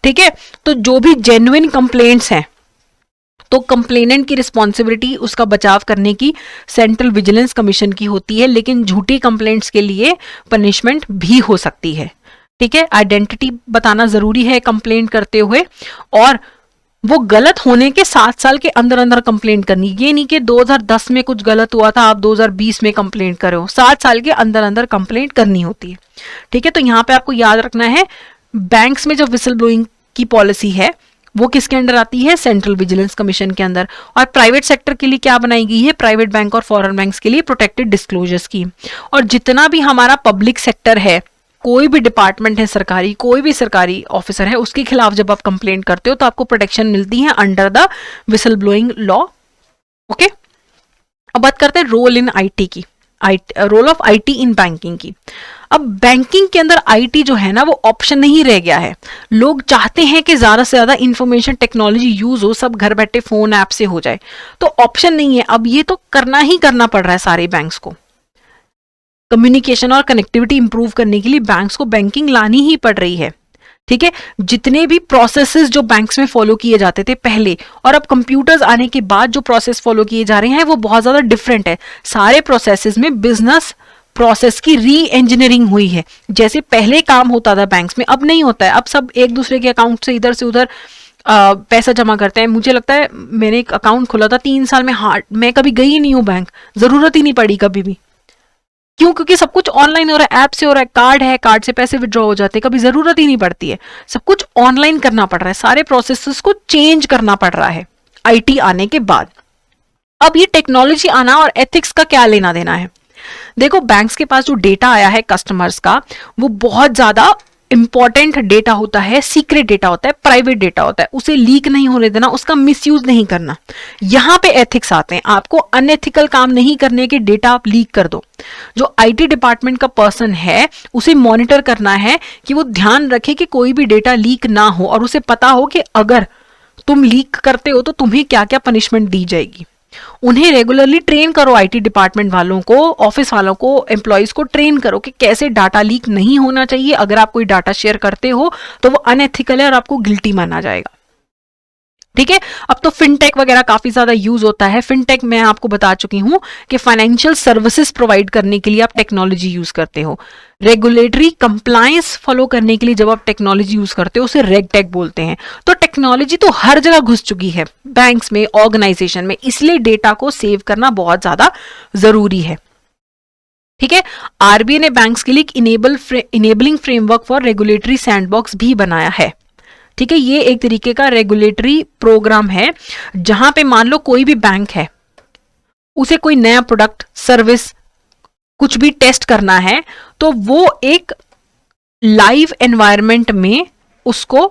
ठीक है, तो जो भी जेन्युइन कंप्लेंट्स हैं तो कंप्लेनेंट की रिस्पॉन्सिबिलिटी उसका बचाव करने की सेंट्रल विजिलेंस कमीशन की होती है, लेकिन झूठी कंप्लेंट्स के लिए पनिशमेंट भी हो सकती है। ठीक है, आइडेंटिटी बताना जरूरी है कंप्लेंट करते हुए, और वो गलत होने के 7 साल के अंदर अंदर कंप्लेंट करनी। ये नहीं कि 2010 में कुछ गलत हुआ था आप 2020 में कंप्लेंट कर रहे हो, 7 साल के अंदर अंदर कंप्लेंट करनी होती है। ठीक है, तो यहाँ पे आपको याद रखना है बैंक्स में जो विसल ब्लोइंग की पॉलिसी है वो किसके अंडर आती है, सेंट्रल विजिलेंस कमीशन के अंदर। और प्राइवेट सेक्टर के लिए क्या बनाई गई है, प्राइवेट बैंक और फॉरेन बैंक्स के लिए प्रोटेक्टेड डिस्क्लोजर स्कीम। और जितना भी हमारा पब्लिक सेक्टर है, कोई भी डिपार्टमेंट है सरकारी, कोई भी सरकारी ऑफिसर है, उसके खिलाफ जब आप कंप्लेंट करते हो तो आपको प्रोटेक्शन मिलती है under the whistle blowing law. Okay, अब बात करते हैं रोल इन आईटी की, role of IT in banking की। अब बैंकिंग के अंदर आईटी जो है ना वो ऑप्शन नहीं रह गया है। लोग चाहते हैं कि ज्यादा से ज्यादा इंफॉर्मेशन टेक्नोलॉजी यूज हो, सब घर बैठे फोन ऐप से हो जाए, तो ऑप्शन नहीं है, अब ये तो करना ही करना पड़ रहा है सारे बैंक्स को। कम्युनिकेशन और कनेक्टिविटी इंप्रूव करने के लिए बैंक्स को बैंकिंग लानी ही पड़ रही है। ठीक है, जितने भी प्रोसेसेस जो बैंक्स में फॉलो किए जाते थे पहले, और अब कंप्यूटर्स आने के बाद जो प्रोसेस फॉलो किए जा रहे हैं वो बहुत ज्यादा डिफरेंट है। सारे प्रोसेसेस में बिजनेस प्रोसेस की री इंजीनियरिंग हुई है। जैसे पहले काम होता था बैंक्स में, अब नहीं होता है। अब सब एक दूसरे के अकाउंट से इधर से उधर पैसा जमा करते हैं। मुझे लगता है मैंने एक अकाउंट खोला था 3 साल में, मैं कभी गई ही नहीं हूँ बैंक, जरूरत ही नहीं पड़ी कभी भी। क्यों? क्योंकि सब कुछ ऑनलाइन हो रहा है, ऐप से हो रहा है, कार्ड है, कार्ड से पैसे विड्रॉ हो जाते हैं, कभी जरूरत ही नहीं पड़ती है। सब कुछ ऑनलाइन करना पड़ रहा है, सारे प्रोसेसेस को चेंज करना पड़ रहा है आईटी आने के बाद। अब ये टेक्नोलॉजी आना और एथिक्स का क्या लेना देना है? देखो, बैंक्स के पास जो डेटा आया है कस्टमर्स का, वो बहुत ज्यादा इंपॉर्टेंट डेटा होता है, सीक्रेट डेटा होता है, प्राइवेट डेटा होता है, उसे लीक नहीं होने देना, उसका मिसयूज नहीं करना। यहां पे एथिक्स आते हैं। आपको अनएथिकल काम नहीं करने के डेटा आप लीक कर दो। जो आईटी डिपार्टमेंट का पर्सन है उसे मॉनिटर करना है कि वो ध्यान रखे कि कोई भी डेटा लीक ना हो, और उसे पता हो कि अगर तुम लीक करते हो तो तुम्हें क्या क्या पनिशमेंट दी जाएगी। उन्हें रेगुलरली ट्रेन करो, आईटी डिपार्टमेंट वालों को, ऑफिस वालों को, एम्प्लॉइज को ट्रेन करो कि कैसे डाटा लीक नहीं होना चाहिए। अगर आप कोई डाटा शेयर करते हो तो वो अनएथिकल है और आपको गिल्टी माना जाएगा। ठीक है, अब तो फिनटेक वगैरह काफी ज्यादा यूज होता है। फिनटेक मैं आपको बता चुकी हूं कि फाइनेंशियल सर्विसेज प्रोवाइड करने के लिए आप टेक्नोलॉजी यूज करते हो। रेगुलेटरी कंप्लायंस फॉलो करने के लिए जब आप टेक्नोलॉजी यूज करते हो उसे रेगटेक बोलते हैं। तो टेक्नोलॉजी तो हर जगह घुस चुकी है, बैंक्स में, ऑर्गेनाइजेशन में, इसलिए डेटा को सेव करना बहुत ज्यादा जरूरी है। ठीक है, आरबीआई ने बैंक्स के लिए enabling framework for regulatory sandbox भी बनाया है। ठीक है, ये एक तरीके का रेगुलेटरी प्रोग्राम है जहां पे मान लो कोई भी बैंक है, उसे कोई नया प्रोडक्ट, सर्विस, कुछ भी टेस्ट करना है, तो वो एक लाइव एनवायरनमेंट में उसको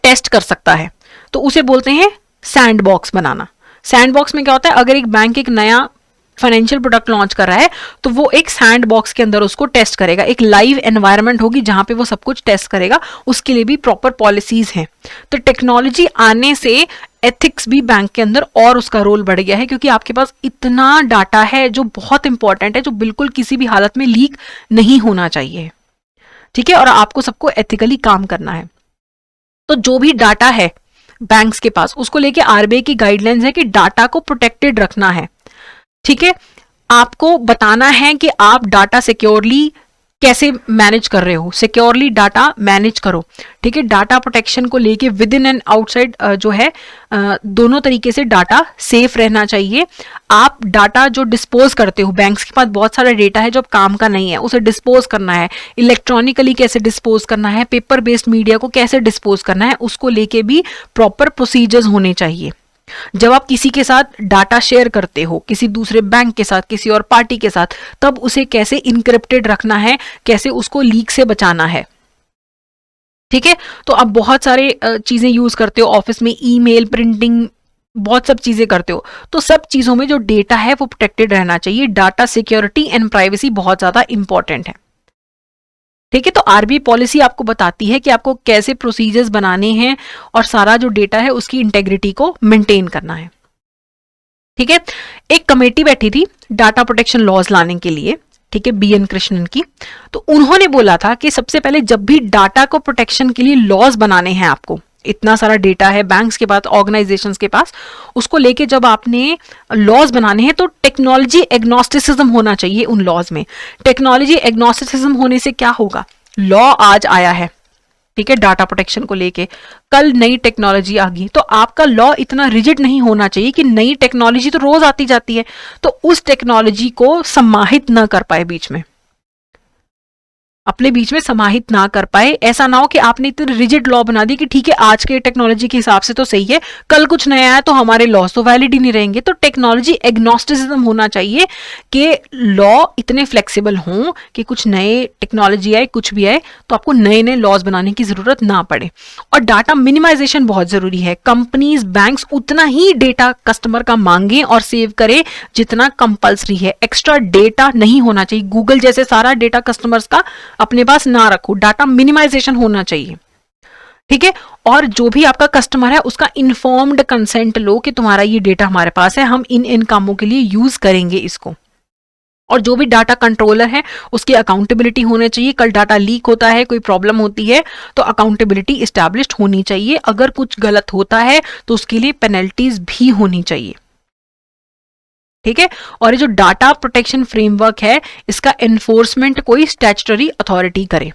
टेस्ट कर सकता है। तो उसे बोलते हैं सैंडबॉक्स बनाना। सैंडबॉक्स में क्या होता है, अगर एक बैंक एक नया फाइनेंशियल प्रोडक्ट लॉन्च कर रहा है तो वो एक सैंड बॉक्स के अंदर उसको टेस्ट करेगा। एक लाइव एनवायरनमेंट होगी जहां पे वो सब कुछ टेस्ट करेगा, उसके लिए भी प्रॉपर पॉलिसीज हैं। तो टेक्नोलॉजी आने से एथिक्स भी बैंक के अंदर और उसका रोल बढ़ गया है, क्योंकि आपके पास इतना डाटा है जो बहुत इंपॉर्टेंट है, जो बिल्कुल किसी भी हालत में लीक नहीं होना चाहिए। ठीक है, और आपको सबको एथिकली काम करना है। तो जो भी डाटा है बैंक्स के पास, उसको लेके आरबीआई की गाइडलाइंस है कि डाटा को प्रोटेक्टेड रखना है। ठीक है, आपको बताना है कि आप डाटा सिक्योरली कैसे मैनेज कर रहे हो, सिक्योरली डाटा मैनेज करो। ठीक है, डाटा प्रोटेक्शन को लेके विद इन एंड आउटसाइड जो है दोनों तरीके से डाटा सेफ रहना चाहिए। आप डाटा जो डिस्पोज करते हो, बैंक्स के पास बहुत सारा डेटा है जो काम का नहीं है, उसे डिस्पोज करना है, इलेक्ट्रॉनिकली कैसे डिस्पोज करना है, पेपर बेस्ड मीडिया को कैसे डिस्पोज करना है, उसको लेके भी प्रॉपर प्रोसीजर्स होने चाहिए। जब आप किसी के साथ डाटा शेयर करते हो, किसी दूसरे बैंक के साथ, किसी और पार्टी के साथ, तब उसे कैसे इनक्रिप्टेड रखना है, कैसे उसको लीक से बचाना है। ठीक है, तो आप बहुत सारे चीजें यूज करते हो ऑफिस में, ईमेल, प्रिंटिंग, बहुत सब चीजें करते हो, तो सब चीजों में जो डेटा है वो प्रोटेक्टेड रहना चाहिए। डाटा सिक्योरिटी एंड प्राइवेसी बहुत ज्यादा इंपॉर्टेंट है। ठीक है, तो आरबीआई पॉलिसी आपको बताती है कि आपको कैसे प्रोसीजर्स बनाने हैं और सारा जो डेटा है उसकी इंटेग्रिटी को मेंटेन करना है। ठीक है, एक कमेटी बैठी थी डाटा प्रोटेक्शन लॉज लाने के लिए, ठीक है, BN कृष्णन की। तो उन्होंने बोला था कि सबसे पहले जब भी डाटा को प्रोटेक्शन के लिए लॉज बनाने हैं, आपको इतना सारा डेटा है बैंक्स के पास, ऑर्गेनाइजेशंस के पास, उसको लेके जब आपने लॉज बनाने हैं तो टेक्नोलॉजी एग्नोस्टिसिज्म होना चाहिए उन लॉज में। टेक्नोलॉजी एग्नोस्टिसिज्म होने से क्या होगा, लॉ आज आया है, ठीक है, डाटा प्रोटेक्शन को लेके, कल नई टेक्नोलॉजी आ गई, तो आपका लॉ इतना रिजिड नहीं होना चाहिए कि नई टेक्नोलॉजी तो रोज आती जाती है, तो उस टेक्नोलॉजी को समाहित ना कर पाए, बीच में अपने बीच में समाहित ना कर पाए। ऐसा ना हो कि आपने इतनी रिजिड लॉ बना दी कि ठीक है आज के टेक्नोलॉजी के हिसाब से तो सही है, कल कुछ नया आया तो हमारे लॉस तो वैलिड ही नहीं रहेंगे। तो टेक्नोलॉजी एग्नोस्टिसिज्म होना चाहिए कि लॉ इतने फ्लेक्सिबल हों कि कुछ नए टेक्नोलॉजी आए, कुछ भी आए, तो आपको नए नए लॉज बनाने की जरूरत ना पड़े। और डाटा मिनिमाइजेशन बहुत जरूरी है। कंपनीज, बैंक्स उतना ही डेटा कस्टमर का मांगे और सेव करे जितना कंपल्सरी है। एक्स्ट्रा डेटा नहीं होना चाहिए। गूगल जैसे सारा डेटा कस्टमर्स का अपने पास ना रखो, डाटा मिनिमाइजेशन होना चाहिए। ठीक है, और जो भी आपका कस्टमर है उसका इन्फॉर्म्ड कंसेंट लो कि तुम्हारा ये डेटा हमारे पास है, हम इन इन कामों के लिए यूज करेंगे इसको। और जो भी डाटा कंट्रोलर है उसकी अकाउंटेबिलिटी होनी चाहिए। कल डाटा लीक होता है, कोई प्रॉब्लम होती है तो अकाउंटेबिलिटी इस्टेब्लिश्ड होनी चाहिए। अगर कुछ गलत होता है तो उसके लिए पेनल्टीज भी होनी चाहिए। ठीक है, और ये जो डाटा प्रोटेक्शन फ्रेमवर्क है इसका एनफोर्समेंट कोई स्टैट्यूटरी अथॉरिटी करे।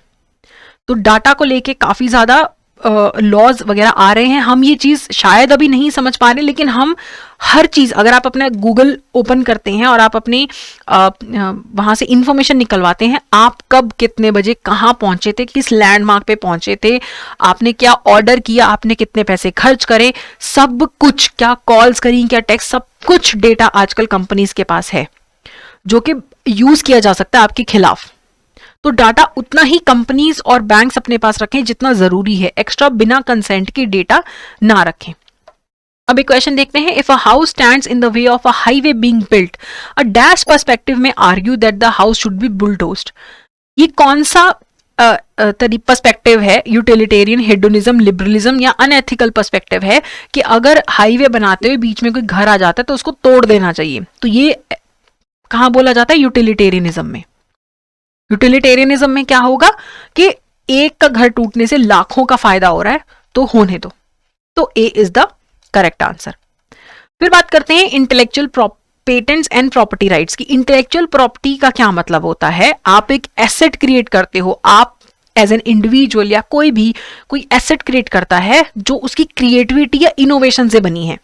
तो डाटा को लेके काफी ज्यादा लॉज वगैरह आ रहे हैं। हम ये चीज शायद अभी नहीं समझ पा रहे, लेकिन हम हर चीज, अगर आप अपना गूगल ओपन करते हैं और आप अपनी वहां से इंफॉर्मेशन निकलवाते हैं, आप कब कितने बजे कहाँ पहुंचे थे, किस लैंडमार्क पे पहुंचे थे, आपने क्या ऑर्डर किया, आपने कितने पैसे खर्च करे, सब कुछ, क्या कॉल्स करी, क्या टेक्स्ट, सब कुछ डेटा आजकल कंपनीज के पास है जो कि यूज किया जा सकता है आपके खिलाफ। तो डाटा उतना ही कंपनीज और बैंक्स अपने पास रखें जितना जरूरी है। एक्स्ट्रा बिना कंसेंट के डेटा ना रखें। अब एक क्वेश्चन देखते हैं। If a house stands in the way of a highway being built, a dash perspective में argue that the house should be bulldozed. ये कौन सा पर्सपेक्टिव है? यूटिलिटेरियन, हेडोनिज्म, लिबरलिज्म या अनएथिकल पर्सपेक्टिव है कि अगर हाईवे बनाते हुए बीच में कोई घर आ जाता है तो उसको तोड़ देना चाहिए। तो ये कहां बोला जाता है? यूटिलिटेरियनिज्म में। यूटिलिटेरियनिज्म में क्या होगा कि एक का घर टूटने से लाखों का फायदा हो रहा है, तो होने दो। तो ए इज द करेक्ट आंसर। फिर बात करते हैं intellectual patents and property rights की। इंटेलेक्चुअल प्रॉपर्टी का क्या मतलब होता है? आप एक एसेट क्रिएट करते हो, आप एज एन इंडिविजुअल या कोई भी कोई एसेट क्रिएट करता है जो उसकी क्रिएटिविटी या इनोवेशन से बनी है।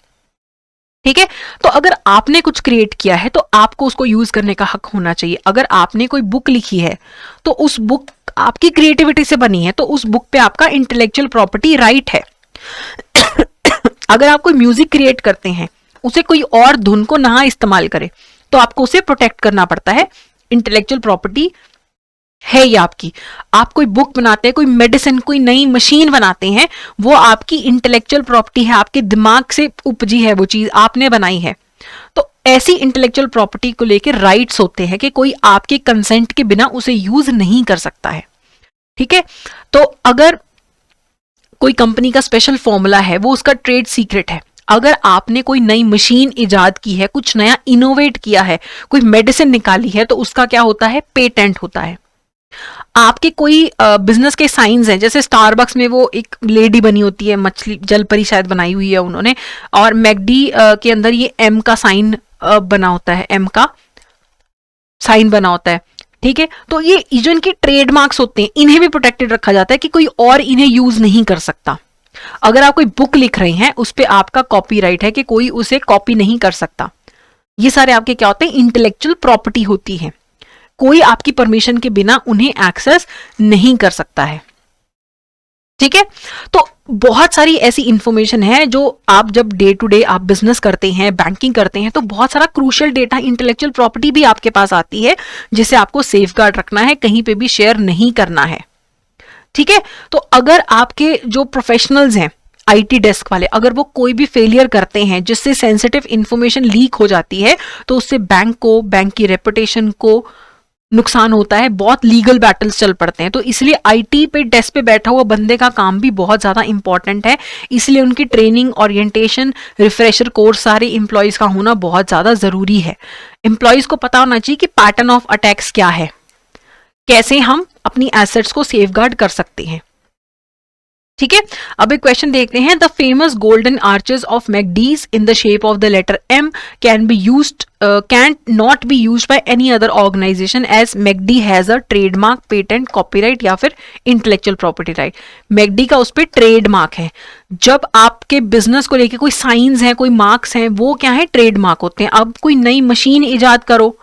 ठीक है, तो अगर आपने कुछ क्रिएट किया है तो आपको उसको यूज करने का हक होना चाहिए। अगर आपने कोई बुक लिखी है तो उस बुक आपकी क्रिएटिविटी से बनी है, तो उस बुक पे आपका इंटेलेक्चुअल प्रॉपर्टी राइट है। अगर आप कोई म्यूजिक क्रिएट करते हैं, उसे कोई और धुन को ना इस्तेमाल करे, तो आपको उसे प्रोटेक्ट करना पड़ता है। इंटेलेक्चुअल प्रॉपर्टी है ये आपकी। आप कोई बुक बनाते हैं, कोई मेडिसिन, कोई नई मशीन बनाते हैं, वो आपकी इंटेलेक्चुअल प्रॉपर्टी है, आपके दिमाग से उपजी है, वो चीज आपने बनाई है। तो ऐसी इंटेलेक्चुअल प्रॉपर्टी को लेकर राइट्स होते हैं कि कोई आपके कंसेंट के बिना उसे यूज नहीं कर सकता है। ठीक है, तो अगर कोई कंपनी का स्पेशल फॉर्मूला है, वो उसका ट्रेड सीक्रेट है। अगर आपने कोई नई मशीन इजाद की है, कुछ नया इनोवेट किया है, कोई मेडिसिन निकाली है, तो उसका क्या होता है? पेटेंट होता है। आपके कोई बिजनेस के साइंस हैं, जैसे स्टारबक्स में वो एक लेडी बनी होती है, मछली जल परी शायद बनाई हुई है उन्होंने, और मैकडी के अंदर ये एम का साइन बना होता है, एम का साइन बना होता है। ठीक है, तो ये जो इनके ट्रेडमार्क्स होते हैं इन्हें भी प्रोटेक्टेड रखा जाता है कि कोई और इन्हें यूज नहीं कर सकता। अगर आप कोई बुक लिख रहे हैं उस पे आपका कॉपीराइट है कि कोई उसे कॉपी नहीं कर सकता। ये सारे आपके क्या होते हैं, इंटेलेक्चुअल प्रॉपर्टी होती है, कोई आपकी परमिशन के बिना उन्हें एक्सेस नहीं कर सकता है। ठीक है, तो बहुत सारी ऐसी इंफॉर्मेशन है जो आप जब डे टू डे आप बिजनेस करते हैं, बैंकिंग करते हैं, तो बहुत सारा क्रूशियल डेटा, इंटेलेक्चुअल प्रॉपर्टी भी आपके पास आती है जिसे आपको सेफगार्ड रखना है, कहीं पे भी शेयर नहीं करना है। ठीक है, तो अगर आपके जो प्रोफेशनल्स हैं आईटी डेस्क वाले, अगर वो कोई भी फेलियर करते हैं जिससे सेंसिटिव इंफॉर्मेशन लीक हो जाती है, तो उससे बैंक को, बैंक की रेपुटेशन को नुकसान होता है, बहुत लीगल बैटल्स चल पड़ते हैं। तो इसलिए आईटी पे डेस्क पे बैठा हुआ बंदे का काम भी बहुत ज्यादा इंपॉर्टेंट है, इसलिए उनकी ट्रेनिंग, ओरिएंटेशन, रिफ्रेशर कोर्स सारे इंप्लॉइज का होना बहुत ज्यादा जरूरी है। इंप्लॉइज को पता होना चाहिए कि पैटर्न ऑफ अटैक्स क्या है, कैसे हम अपनी एसेट्स को सेफगार्ड कर सकते हैं। ठीक है, अब एक क्वेश्चन देखते हैं। The famous golden arches of McD's in the shape of the letter M can be used can not be used by any other organization as McD has a trademark, patent, copyright या फिर intellectual property right. McD का उस पर trademark है। जब आपके business को लेके कोई साइंस है, कोई मार्क्स हैं, वो क्या है, ट्रेडमार्क होते हैं। अब कोई नई मशीन इजाद करो,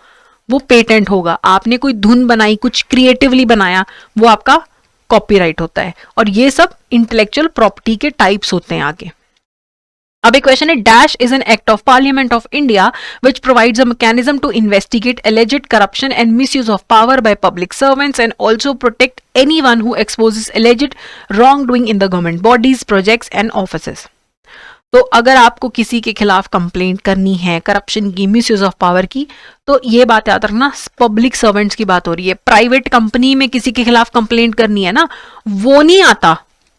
वो पेटेंट होगा। आपने कोई धुन बनाई, कुछ क्रिएटिवली बनाया, वो आपका कॉपीराइट होता है। और ये सब इंटेलेक्चुअल प्रॉपर्टी के टाइप्स होते हैं आगे। अब एक क्वेश्चन है, dash is an act of parliament of India which provides a mechanism to investigate alleged corruption and misuse of power by public servants and also protect anyone who exposes alleged wrong doing in the government bodies, projects and offices. तो अगर आपको किसी के खिलाफ complaint करनी है corruption की, misuse of power की, तो ये बात याद रखना, पब्लिक सर्वेंट्स की बात हो रही है। प्राइवेट कंपनी में किसी के खिलाफ कंप्लेंट करनी है ना, वो नहीं आता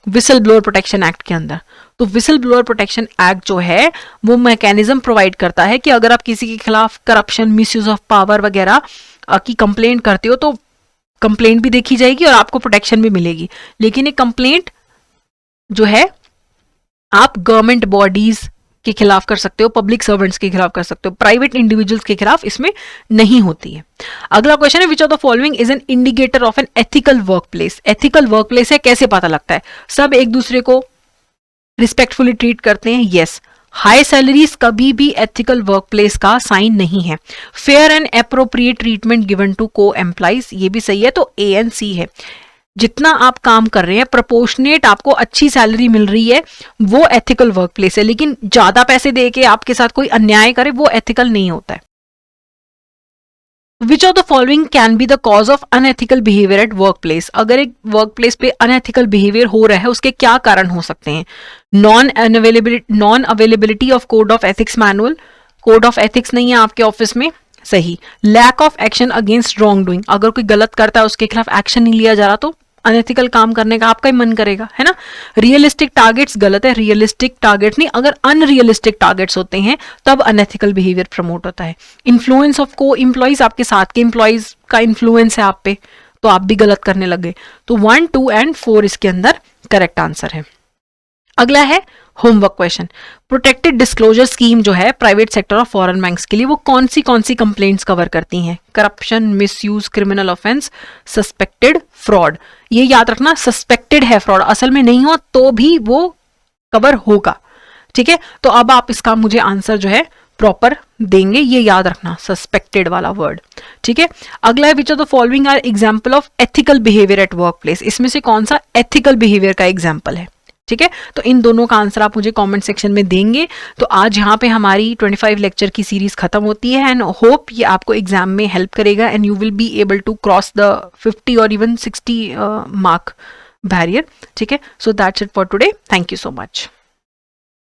विसल ब्लोअर प्रोटेक्शन एक्ट के अंदर। तो विसल ब्लोअर प्रोटेक्शन एक्ट जो है वो मैकेनिज्म प्रोवाइड करता है कि अगर आप किसी के खिलाफ करप्शन, मिसयूज ऑफ पावर वगैरह की कंप्लेंट करते हो तो कंप्लेंट भी देखी जाएगी और आपको प्रोटेक्शन भी मिलेगी। लेकिन एक कंप्लेंट जो है आप गवर्नमेंट बॉडीज के खिलाफ कर सकते हो, पब्लिक सर्वेंट्स के खिलाफ कर सकते हो, प्राइवेट इंडिविजुअल्स के खिलाफ इसमें नहीं होती है। अगला क्वेश्चन है, which of the following is an indicator of an ethical work place. Ethical work place है, कैसे पता लगता है? सब एक दूसरे को रिस्पेक्टफुली ट्रीट करते हैं, यस। हाई सैलरीज कभी भी एथिकल वर्क प्लेस का साइन नहीं है। Fair and appropriate treatment given to को एम्प्लॉइज, ये भी सही है, तो ए एंड सी है। जितना आप काम कर रहे हैं प्रोपोर्शनेट आपको अच्छी सैलरी मिल रही है, वो एथिकल वर्क प्लेस है। लेकिन ज्यादा पैसे देके आपके साथ कोई अन्याय करे, वो एथिकल नहीं होता है। Which of the following can be the cause of unethical behaviour at work place. अगर एक वर्क प्लेस पे अनएथिकल बिहेवियर हो रहा है, उसके क्या कारण हो सकते हैं? Non availability of code of ethics manual, code of ethics नहीं है आपके ऑफिस में, सही। Lack of action against wrong doing, अगर कोई गलत करता है उसके खिलाफ एक्शन नहीं लिया जा रहा तो अनएथिकल काम करने का आपका ही मन करेगा, है ना। रियलिस्टिक टारगेट्स, गलत है, रियलिस्टिक टारगेट नहीं, अगर अनरियलिस्टिक टारगेट्स होते हैं तब अनएथिकल बिहेवियर प्रमोट होता है। इन्फ्लुएंस ऑफ को एम्प्लॉइज, आपके साथ के एम्प्लॉइज का इन्फ्लुएंस है आप पे, तो आप भी गलत करने लगे। तो 1, 2 एंड 4 इसके अंदर करेक्ट आंसर है। अगला है homework question. Protected disclosure scheme जो है प्राइवेट सेक्टर और फॉरेन बैंक्स के लिए, वो कौन सी कंप्लेंट्स कवर करती हैं? Corruption, misuse, criminal offence, suspected, fraud. ये याद रखना, सस्पेक्टेड है फ्रॉड, असल में नहीं हो तो भी वो कवर होगा। ठीक है, तो अब आप इसका मुझे आंसर जो है प्रॉपर देंगे, ये याद रखना, सस्पेक्टेड वाला वर्ड। ठीक है, अगला है, which of the following are example of ethical behaviour at work place. इसमें से कौन सा एथिकल बिहेवियर का एग्जाम्पल है? ठीक है, तो इन दोनों का आंसर आप मुझे कमेंट सेक्शन में देंगे। तो आज यहाँ पे हमारी 25 लेक्चर की सीरीज खत्म होती है एंड होप ये आपको एग्जाम में हेल्प करेगा and you will be able to cross the 50 और इवन 60 मार्क बैरियर। ठीक है, so that's it for today, thank you so much.